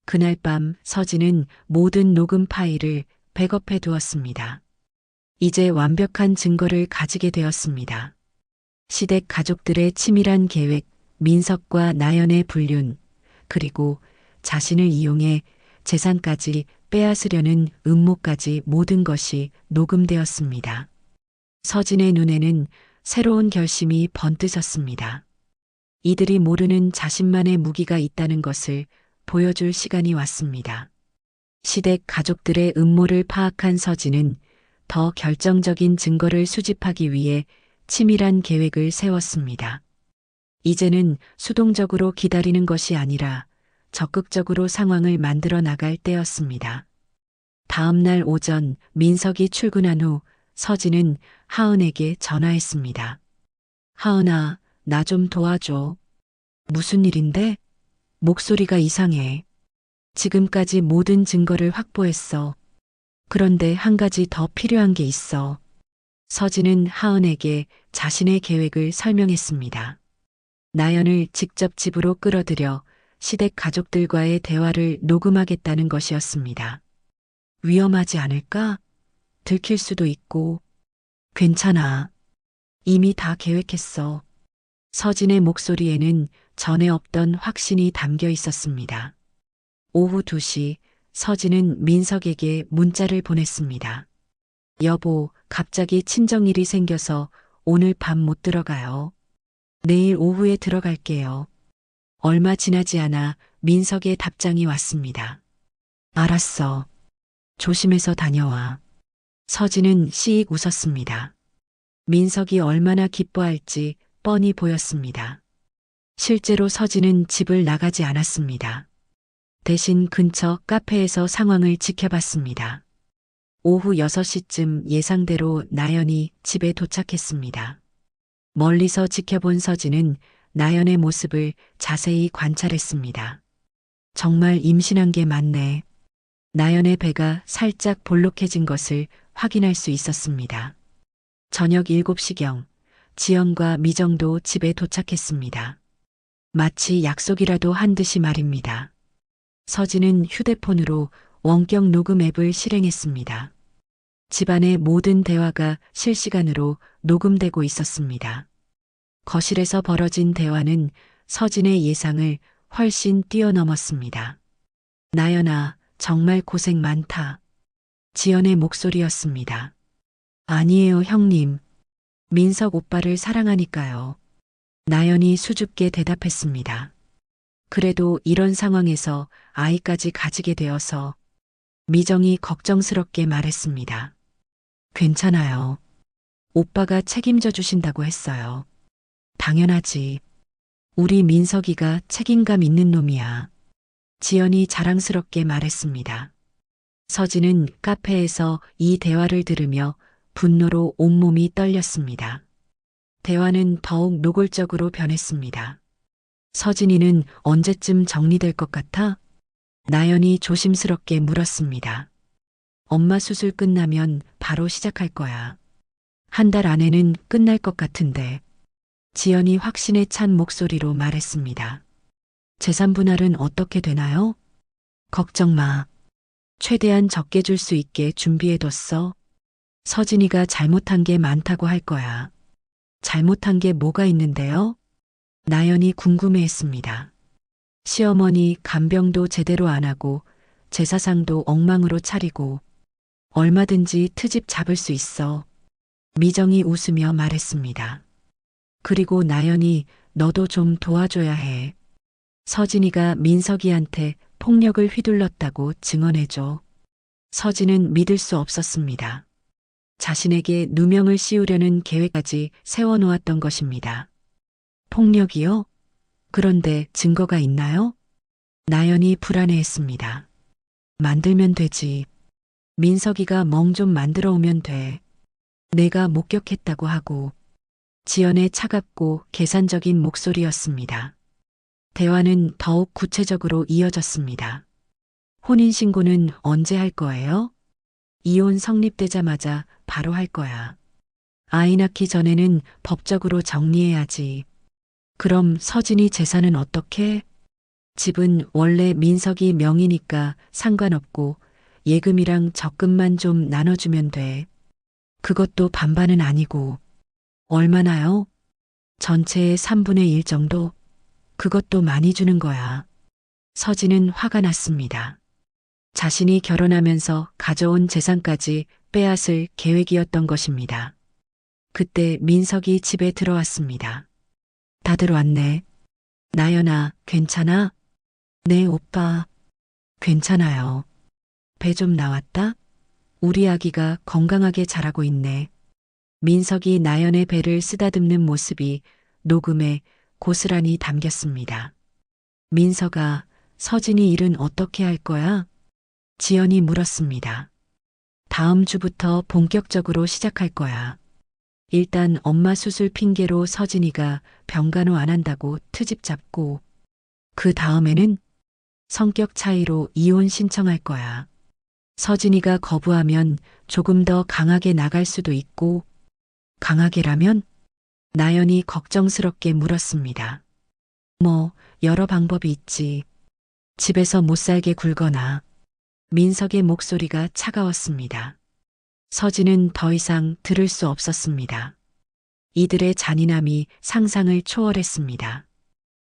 그날 밤 서진은 모든 녹음 파일을 백업해 두었습니다. 이제 완벽한 증거를 가지게 되었습니다. 시댁 가족들의 치밀한 계획, 민석과 나연의 불륜, 그리고 자신을 이용해 재산까지 빼앗으려는 음모까지 모든 것이 녹음되었습니다. 서진의 눈에는 새로운 결심이 번뜩였습니다. 이들이 모르는 자신만의 무기가 있다는 것을 보여줄 시간이 왔습니다. 시댁 가족들의 음모를 파악한 서진은 더 결정적인 증거를 수집하기 위해 치밀한 계획을 세웠습니다. 이제는 수동적으로 기다리는 것이 아니라 적극적으로 상황을 만들어 나갈 때였습니다. 다음 날 오전 민석이 출근한 후 서진은 하은에게 전화했습니다. 하은아, 나 좀 도와줘. 무슨 일인데? 목소리가 이상해. 지금까지 모든 증거를 확보했어. 그런데 한 가지 더 필요한 게 있어. 서진은 하은에게 자신의 계획을 설명했습니다. 나연을 직접 집으로 끌어들여 시댁 가족들과의 대화를 녹음하겠다는 것이었습니다. 위험하지 않을까? 들킬 수도 있고. 괜찮아. 이미 다 계획했어. 서진의 목소리에는 전에 없던 확신이 담겨 있었습니다. 오후 2시 서진은 민석에게 문자를 보냈습니다. 여보, 갑자기 친정일이 생겨서 오늘 밤 못 들어가요. 내일 오후에 들어갈게요. 얼마 지나지 않아 민석의 답장이 왔습니다. 알았어. 조심해서 다녀와. 서진은 씩 웃었습니다. 민석이 얼마나 기뻐할지 뻔히 보였습니다. 실제로 서진은 집을 나가지 않았습니다. 대신 근처 카페에서 상황을 지켜봤습니다. 오후 6시쯤 예상대로 나연이 집에 도착했습니다. 멀리서 지켜본 서진은 나연의 모습을 자세히 관찰했습니다. 정말 임신한 게 맞네. 나연의 배가 살짝 볼록해진 것을 확인할 수 있었습니다. 저녁 7시경 지연과 미정도 집에 도착했습니다. 마치 약속이라도 한 듯이 말입니다. 서진은 휴대폰으로 원격 녹음 앱을 실행했습니다. 집안의 모든 대화가 실시간으로 녹음되고 있었습니다. 거실에서 벌어진 대화는 서진의 예상을 훨씬 뛰어넘었습니다. 나연아, 정말 고생 많다. 지연의 목소리였습니다. 아니에요, 형님. 민석 오빠를 사랑하니까요. 나연이 수줍게 대답했습니다. 그래도 이런 상황에서 아이까지 가지게 되어서. 미정이 걱정스럽게 말했습니다. 괜찮아요. 오빠가 책임져 주신다고 했어요. 당연하지. 우리 민석이가 책임감 있는 놈이야. 지연이 자랑스럽게 말했습니다. 서진은 카페에서 이 대화를 들으며 분노로 온몸이 떨렸습니다. 대화는 더욱 노골적으로 변했습니다. 서진이는 언제쯤 정리될 것 같아? 나연이 조심스럽게 물었습니다. 엄마 수술 끝나면 바로 시작할 거야. 한 달 안에는 끝날 것 같은데. 지연이 확신에 찬 목소리로 말했습니다. 재산 분할은 어떻게 되나요? 걱정 마. 최대한 적게 줄 수 있게 준비해뒀어. 서진이가 잘못한 게 많다고 할 거야. 잘못한 게 뭐가 있는데요? 나연이 궁금해했습니다. 시어머니 간병도 제대로 안 하고 제사상도 엉망으로 차리고 얼마든지 트집 잡을 수 있어. 미정이 웃으며 말했습니다. 그리고 나연이 너도 좀 도와줘야 해. 서진이가 민석이한테 폭력을 휘둘렀다고 증언해줘. 서진은 믿을 수 없었습니다. 자신에게 누명을 씌우려는 계획까지 세워놓았던 것입니다. 폭력이요? 그런데 증거가 있나요? 나연이 불안해했습니다. 만들면 되지. 민석이가 멍 좀 만들어 오면 돼. 내가 목격했다고 하고. 지연의 차갑고 계산적인 목소리였습니다. 대화는 더욱 구체적으로 이어졌습니다. 혼인신고는 언제 할 거예요? 이혼 성립되자마자 바로 할 거야. 아이 낳기 전에는 법적으로 정리해야지. 그럼 서진이 재산은 어떻게? 집은 원래 민석이 명의니까 상관없고 예금이랑 적금만 좀 나눠주면 돼. 그것도 반반은 아니고. 얼마나요? 전체의 3분의 1 정도? 그것도 많이 주는 거야. 서진은 화가 났습니다. 자신이 결혼하면서 가져온 재산까지 빼앗을 계획이었던 것입니다. 그때 민석이 집에 들어왔습니다. 다들 왔네. 나연아, 괜찮아? 네, 오빠. 괜찮아요. 배 좀 나왔다? 우리 아기가 건강하게 자라고 있네. 민석이 나연의 배를 쓰다듬는 모습이 녹음에 고스란히 담겼습니다. 민석아, 서진이 일은 어떻게 할 거야? 지연이 물었습니다. 다음 주부터 본격적으로 시작할 거야. 일단 엄마 수술 핑계로 서진이가 병간호 안 한다고 트집 잡고, 그 다음에는 성격 차이로 이혼 신청할 거야. 서진이가 거부하면 조금 더 강하게 나갈 수도 있고, 강하게라면? 나연이 걱정스럽게 물었습니다. 뭐, 여러 방법이 있지. 집에서 못 살게 굴거나. 민석의 목소리가 차가웠습니다. 서진은 더 이상 들을 수 없었습니다. 이들의 잔인함이 상상을 초월했습니다.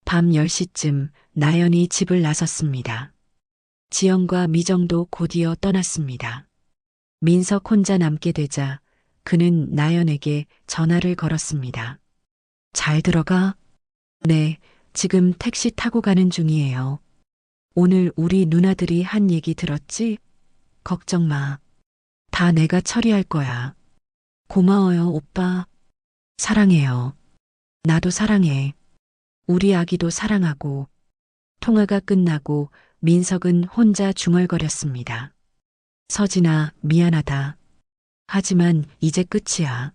밤 10시쯤 나연이 집을 나섰습니다. 지연과 미정도 곧이어 떠났습니다. 민석 혼자 남게 되자 그는 나연에게 전화를 걸었습니다. 잘 들어가? 네, 지금 택시 타고 가는 중이에요. 오늘 우리 누나들이 한 얘기 들었지? 걱정 마. 다 내가 처리할 거야. 고마워요, 오빠. 사랑해요. 나도 사랑해. 우리 아기도 사랑하고. 통화가 끝나고 민석은 혼자 중얼거렸습니다. 서진아, 미안하다. 하지만 이제 끝이야.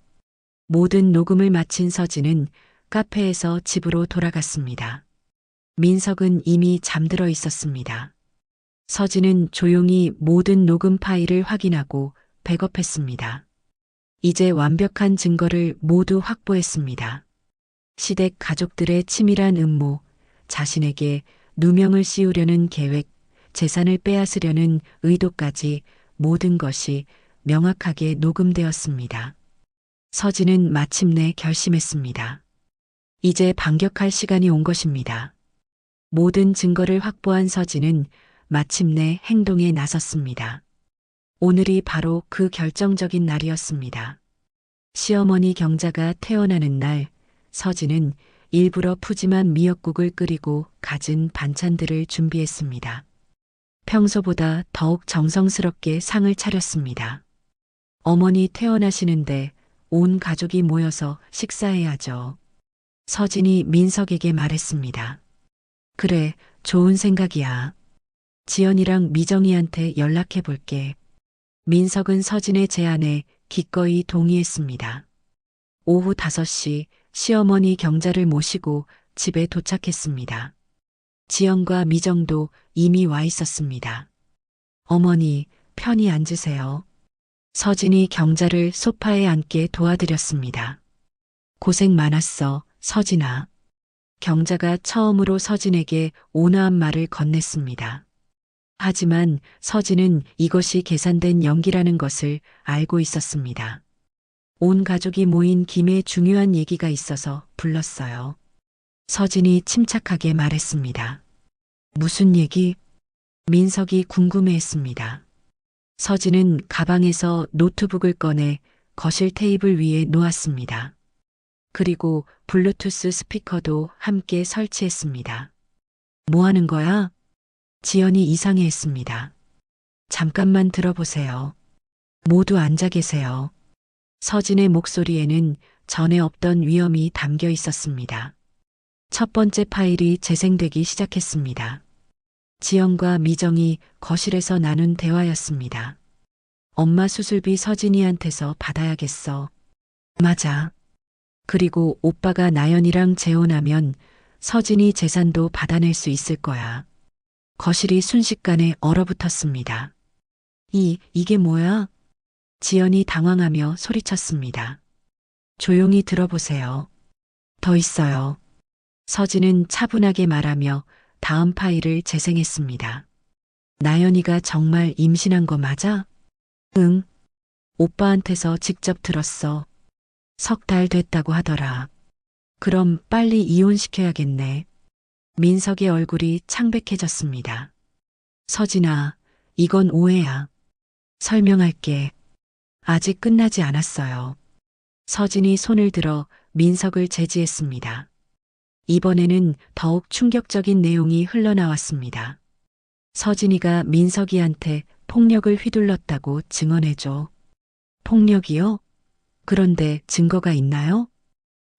모든 녹음을 마친 서진은 카페에서 집으로 돌아갔습니다. 민석은 이미 잠들어 있었습니다. 서진은 조용히 모든 녹음 파일을 확인하고 백업했습니다. 이제 완벽한 증거를 모두 확보했습니다. 시댁 가족들의 치밀한 음모, 자신에게 누명을 씌우려는 계획, 재산을 빼앗으려는 의도까지 모든 것이 명확하게 녹음되었습니다. 서진은 마침내 결심했습니다. 이제 반격할 시간이 온 것입니다. 모든 증거를 확보한 서진은 마침내 행동에 나섰습니다. 오늘이 바로 그 결정적인 날이었습니다. 시어머니 경자가 태어나는 날, 서진은 일부러 푸짐한 미역국을 끓이고 갖은 반찬들을 준비했습니다. 평소보다 더욱 정성스럽게 상을 차렸습니다. 어머니 퇴원하시는데 온 가족이 모여서 식사해야죠. 서진이 민석에게 말했습니다. 그래, 좋은 생각이야. 지연이랑 미정이한테 연락해 볼게. 민석은 서진의 제안에 기꺼이 동의했습니다. 오후 5시 시어머니 경자를 모시고 집에 도착했습니다. 지연과 미정도 이미 와 있었습니다. 어머니, 편히 앉으세요. 서진이 경자를 소파에 앉게 도와드렸습니다. 고생 많았어, 서진아. 경자가 처음으로 서진에게 온화한 말을 건넸습니다. 하지만 서진은 이것이 계산된 연기라는 것을 알고 있었습니다. 온 가족이 모인 김에 중요한 얘기가 있어서 불렀어요. 서진이 침착하게 말했습니다. 무슨 얘기? 민석이 궁금해했습니다. 서진은 가방에서 노트북을 꺼내 거실 테이블 위에 놓았습니다. 그리고 블루투스 스피커도 함께 설치했습니다. 뭐 하는 거야? 지연이 이상해했습니다. 잠깐만 들어보세요. 모두 앉아 계세요. 서진의 목소리에는 전에 없던 위험이 담겨 있었습니다. 첫 번째 파일이 재생되기 시작했습니다. 지영과 미정이 거실에서 나눈 대화였습니다. 엄마 수술비 서진이한테서 받아야겠어. 맞아. 그리고 오빠가 나연이랑 재혼하면 서진이 재산도 받아낼 수 있을 거야. 거실이 순식간에 얼어붙었습니다. 이게 뭐야? 지연이 당황하며 소리쳤습니다. 조용히 들어보세요. 더 있어요. 서진은 차분하게 말하며 다음 파일을 재생했습니다. 나연이가 정말 임신한 거 맞아? 응. 오빠한테서 직접 들었어. 3달 됐다고 하더라. 그럼 빨리 이혼시켜야겠네. 민석의 얼굴이 창백해졌습니다. 서진아, 이건 오해야. 설명할게. 아직 끝나지 않았어요. 서진이 손을 들어 민석을 제지했습니다. 이번에는 더욱 충격적인 내용이 흘러나왔습니다. 서진이가 민석이한테 폭력을 휘둘렀다고 증언해줘. 폭력이요? 그런데 증거가 있나요?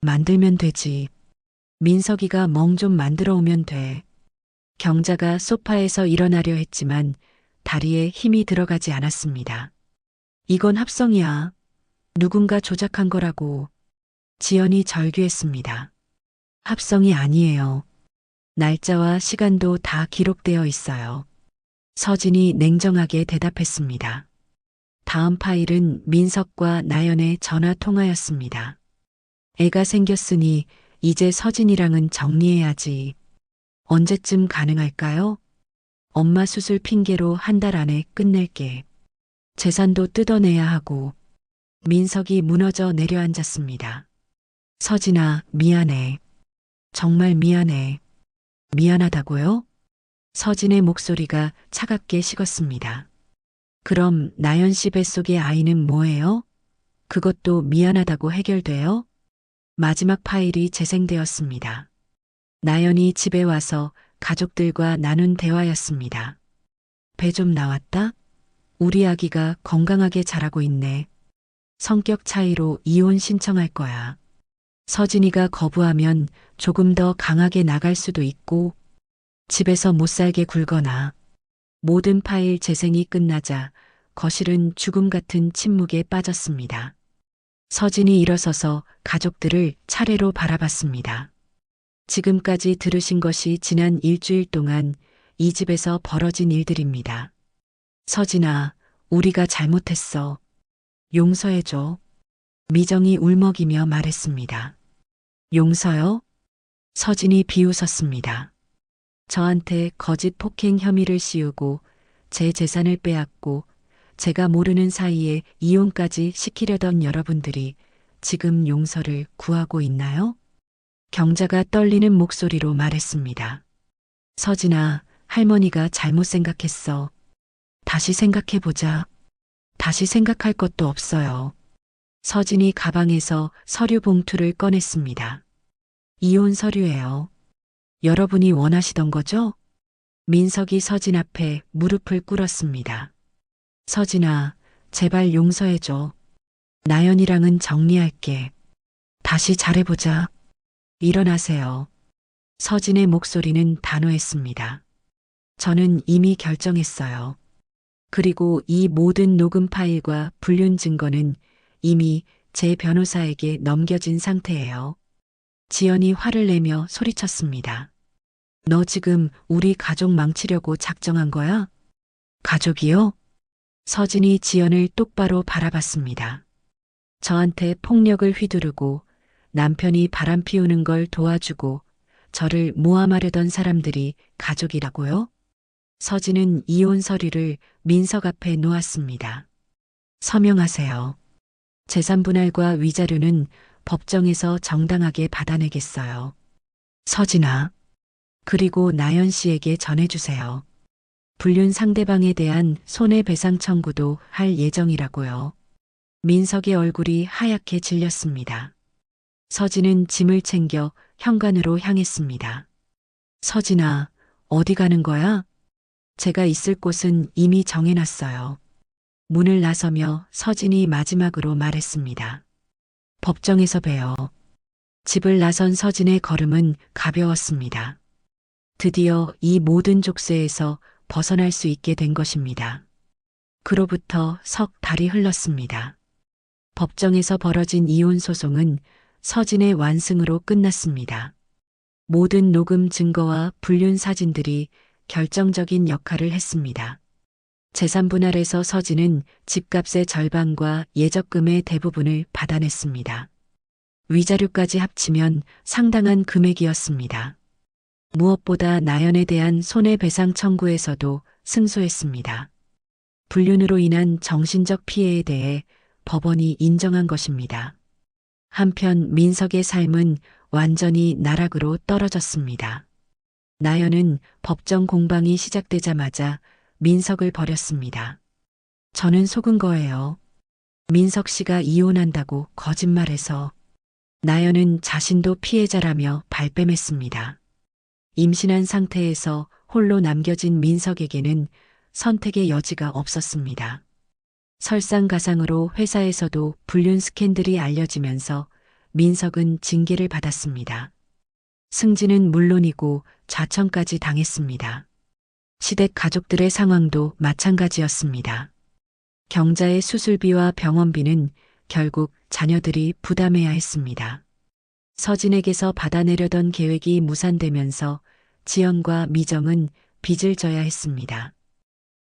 만들면 되지. 민석이가 멍 좀 만들어 오면 돼. 경자가 소파에서 일어나려 했지만 다리에 힘이 들어가지 않았습니다. 이건 합성이야. 누군가 조작한 거라고. 지연이 절규했습니다. 합성이 아니에요. 날짜와 시간도 다 기록되어 있어요. 서진이 냉정하게 대답했습니다. 다음 파일은 민석과 나연의 전화 통화였습니다. 애가 생겼으니 이제 서진이랑은 정리해야지. 언제쯤 가능할까요? 엄마 수술 핑계로 1달 안에 끝낼게. 재산도 뜯어내야 하고. 민석이 무너져 내려앉았습니다. 서진아, 미안해. 정말 미안해. 미안하다고요? 서진의 목소리가 차갑게 식었습니다. 그럼 나연 씨 뱃속의 아이는 뭐예요? 그것도 미안하다고 해결돼요? 마지막 파일이 재생되었습니다. 나연이 집에 와서 가족들과 나눈 대화였습니다. 배 좀 나왔다? 우리 아기가 건강하게 자라고 있네. 성격 차이로 이혼 신청할 거야. 서진이가 거부하면 조금 더 강하게 나갈 수도 있고 집에서 못 살게 굴거나. 모든 파일 재생이 끝나자 거실은 죽음 같은 침묵에 빠졌습니다. 서진이 일어서서 가족들을 차례로 바라봤습니다. 지금까지 들으신 것이 지난 일주일 동안 이 집에서 벌어진 일들입니다. 서진아, 우리가 잘못했어. 용서해줘. 미정이 울먹이며 말했습니다. 용서요? 서진이 비웃었습니다. 저한테 거짓 폭행 혐의를 씌우고 제 재산을 빼앗고 제가 모르는 사이에 이혼까지 시키려던 여러분들이 지금 용서를 구하고 있나요? 경자가 떨리는 목소리로 말했습니다. 서진아, 할머니가 잘못 생각했어. 다시 생각해보자. 다시 생각할 것도 없어요. 서진이 가방에서 서류 봉투를 꺼냈습니다. 이혼 서류예요. 여러분이 원하시던 거죠? 민석이 서진 앞에 무릎을 꿇었습니다. 서진아, 제발 용서해줘. 나연이랑은 정리할게. 다시 잘해보자. 일어나세요. 서진의 목소리는 단호했습니다. 저는 이미 결정했어요. 그리고 이 모든 녹음 파일과 불륜 증거는 이미 제 변호사에게 넘겨진 상태예요. 지연이 화를 내며 소리쳤습니다. 너 지금 우리 가족 망치려고 작정한 거야? 가족이요? 서진이 지연을 똑바로 바라봤습니다. 저한테 폭력을 휘두르고 남편이 바람 피우는 걸 도와주고 저를 모함하려던 사람들이 가족이라고요? 서진은 이혼 서류를 민석 앞에 놓았습니다. 서명하세요. 재산 분할과 위자료는 법정에서 정당하게 받아내겠어요. 서진아. 그리고 나연 씨에게 전해주세요. 불륜 상대방에 대한 손해배상 청구도 할 예정이라고요. 민석의 얼굴이 하얗게 질렸습니다. 서진은 짐을 챙겨 현관으로 향했습니다. 서진아, 어디 가는 거야? 제가 있을 곳은 이미 정해놨어요. 문을 나서며 서진이 마지막으로 말했습니다. 법정에서 봬요. 집을 나선 서진의 걸음은 가벼웠습니다. 드디어 이 모든 족쇄에서 벗어날 수 있게 된 것입니다. 그로부터 석 달이 흘렀습니다. 법정에서 벌어진 이혼 소송은 서진의 완승으로 끝났습니다. 모든 녹음 증거와 불륜 사진들이 결정적인 역할을 했습니다. 재산 분할에서 서진은 집값의 절반과 예적금의 대부분을 받아냈습니다. 위자료까지 합치면 상당한 금액이었습니다. 무엇보다 나연에 대한 손해배상 청구에서도 승소했습니다. 불륜으로 인한 정신적 피해에 대해 법원이 인정한 것입니다. 한편 민석의 삶은 완전히 나락으로 떨어졌습니다. 나연은 법정 공방이 시작되자마자 민석을 버렸습니다. 저는 속은 거예요. 민석 씨가 이혼한다고 거짓말해서. 나연은 자신도 피해자라며 발뺌했습니다. 임신한 상태에서 홀로 남겨진 민석에게는 선택의 여지가 없었습니다. 설상가상으로 회사에서도 불륜 스캔들이 알려지면서 민석은 징계를 받았습니다. 승진은 물론이고 자천까지 당했습니다. 시댁 가족들의 상황도 마찬가지였습니다. 경자의 수술비와 병원비는 결국 자녀들이 부담해야 했습니다. 서진에게서 받아내려던 계획이 무산되면서 지연과 미정은 빚을 져야 했습니다.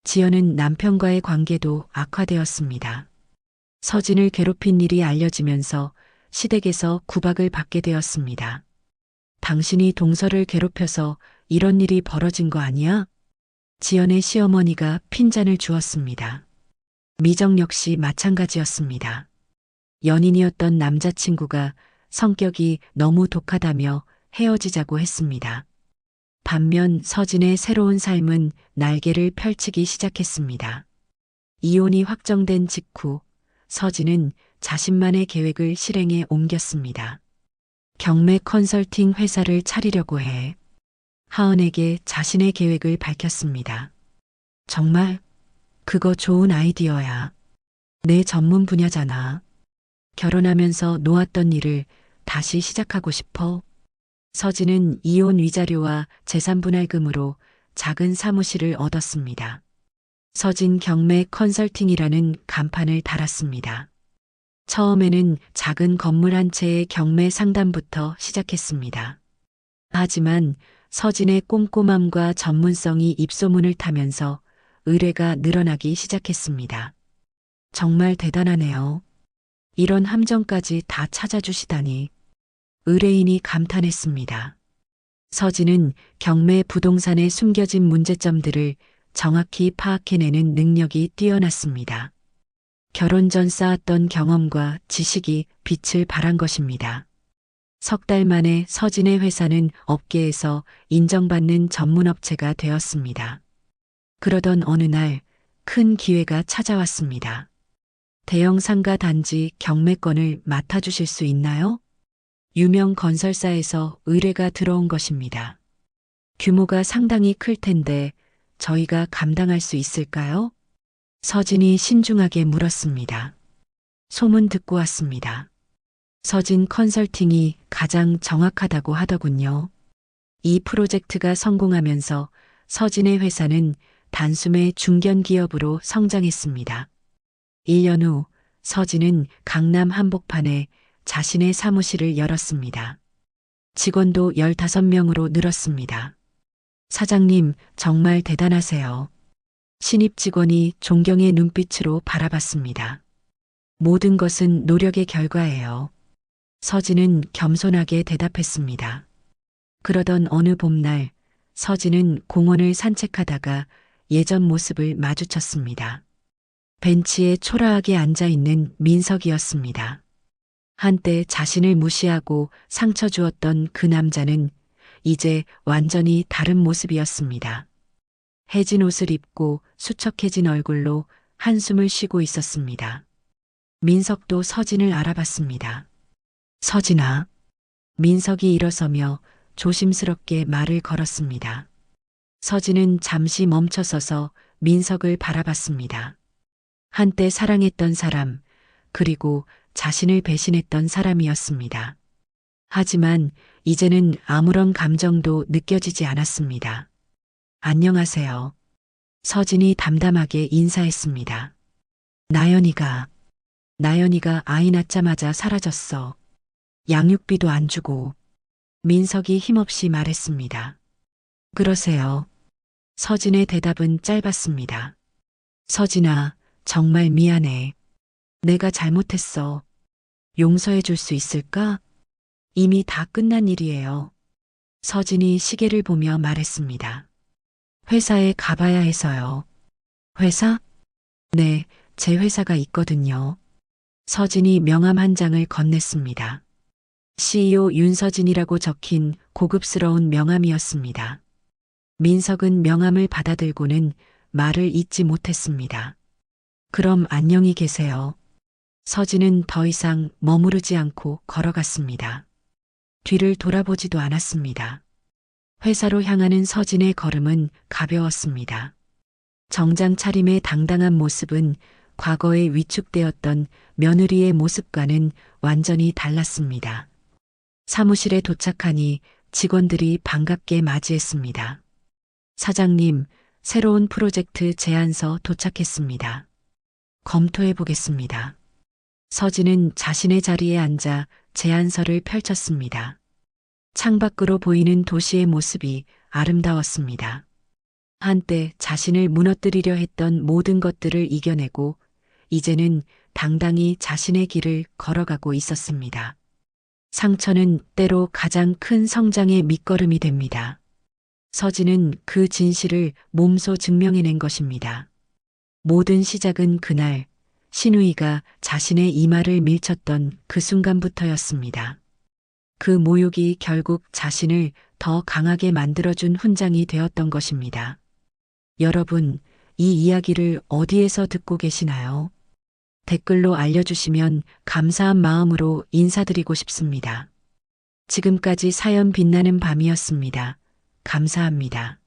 지연은 남편과의 관계도 악화되었습니다. 서진을 괴롭힌 일이 알려지면서 시댁에서 구박을 받게 되었습니다. 당신이 동서를 괴롭혀서 이런 일이 벌어진 거 아니야? 지연의 시어머니가 핀잔을 주었습니다. 미정 역시 마찬가지였습니다. 연인이었던 남자친구가 성격이 너무 독하다며 헤어지자고 했습니다. 반면 서진의 새로운 삶은 날개를 펼치기 시작했습니다. 이혼이 확정된 직후 서진은 자신만의 계획을 실행에 옮겼습니다. 경매 컨설팅 회사를 차리려고 해 하은에게 자신의 계획을 밝혔습니다. 정말 그거 좋은 아이디어야. 내 전문 분야잖아. 결혼하면서 놓았던 일을 다시 시작하고 싶어. 서진은 이혼 위자료와 재산분할금으로 작은 사무실을 얻었습니다. 서진 경매 컨설팅이라는 간판을 달았습니다. 처음에는 작은 건물 한 채의 경매 상담부터 시작했습니다. 하지만 서진의 꼼꼼함과 전문성이 입소문을 타면서 의뢰가 늘어나기 시작했습니다. 정말 대단하네요. 이런 함정까지 다 찾아주시다니. 의뢰인이 감탄했습니다. 서진은 경매 부동산의 숨겨진 문제점들을 정확히 파악해내는 능력이 뛰어났습니다. 결혼 전 쌓았던 경험과 지식이 빛을 발한 것입니다. 석 달 만에 서진의 회사는 업계에서 인정받는 전문업체가 되었습니다. 그러던 어느 날 큰 기회가 찾아왔습니다. 대형 상가 단지 경매권을 맡아주실 수 있나요? 유명 건설사에서 의뢰가 들어온 것입니다. 규모가 상당히 클 텐데 저희가 감당할 수 있을까요? 서진이 신중하게 물었습니다. 소문 듣고 왔습니다. 서진 컨설팅이 가장 정확하다고 하더군요. 이 프로젝트가 성공하면서 서진의 회사는 단숨에 중견기업으로 성장했습니다. 1년 후 서진은 강남 한복판에 자신의 사무실을 열었습니다. 직원도 15명으로 늘었습니다. 사장님, 정말 대단하세요. 신입 직원이 존경의 눈빛으로 바라봤습니다. 모든 것은 노력의 결과예요. 서진은 겸손하게 대답했습니다. 그러던 어느 봄날, 서진은 공원을 산책하다가 예전 모습을 마주쳤습니다. 벤치에 초라하게 앉아있는 민석이었습니다. 한때 자신을 무시하고 상처 주었던 그 남자는 이제 완전히 다른 모습이었습니다. 해진 옷을 입고 수척해진 얼굴로 한숨을 쉬고 있었습니다. 민석도 서진을 알아봤습니다. 서진아. 민석이 일어서며 조심스럽게 말을 걸었습니다. 서진은 잠시 멈춰서서 민석을 바라봤습니다. 한때 사랑했던 사람, 그리고 자신을 배신했던 사람이었습니다. 하지만 이제는 아무런 감정도 느껴지지 않았습니다. 안녕하세요. 서진이 담담하게 인사했습니다. 나연이가 아이 낳자마자 사라졌어. 양육비도 안 주고. 민석이 힘없이 말했습니다. 그러세요. 서진의 대답은 짧았습니다. 서진아, 정말 미안해. 내가 잘못했어. 용서해 줄 수 있을까? 이미 다 끝난 일이에요. 서진이 시계를 보며 말했습니다. 회사에 가봐야 해서요. 회사? 네, 제 회사가 있거든요. 서진이 명함 한 장을 건넸습니다. CEO 윤서진이라고 적힌 고급스러운 명함이었습니다. 민석은 명함을 받아들고는 말을 잇지 못했습니다. 그럼 안녕히 계세요. 서진은 더 이상 머무르지 않고 걸어갔습니다. 뒤를 돌아보지도 않았습니다. 회사로 향하는 서진의 걸음은 가벼웠습니다. 정장 차림의 당당한 모습은 과거에 위축되었던 며느리의 모습과는 완전히 달랐습니다. 사무실에 도착하니 직원들이 반갑게 맞이했습니다. 사장님, 새로운 프로젝트 제안서 도착했습니다. 검토해 보겠습니다. 서진은 자신의 자리에 앉아 제안서를 펼쳤습니다. 창밖으로 보이는 도시의 모습이 아름다웠습니다. 한때 자신을 무너뜨리려 했던 모든 것들을 이겨내고 이제는 당당히 자신의 길을 걸어가고 있었습니다. 상처는 때로 가장 큰 성장의 밑거름이 됩니다. 서진은 그 진실을 몸소 증명해낸 것입니다. 모든 시작은 그날 신우이가 자신의 이마를 밀쳤던 그 순간부터였습니다. 그 모욕이 결국 자신을 더 강하게 만들어준 훈장이 되었던 것입니다. 여러분, 이 이야기를 어디에서 듣고 계시나요? 댓글로 알려주시면 감사한 마음으로 인사드리고 싶습니다. 지금까지 사연 빛나는 밤이었습니다. 감사합니다.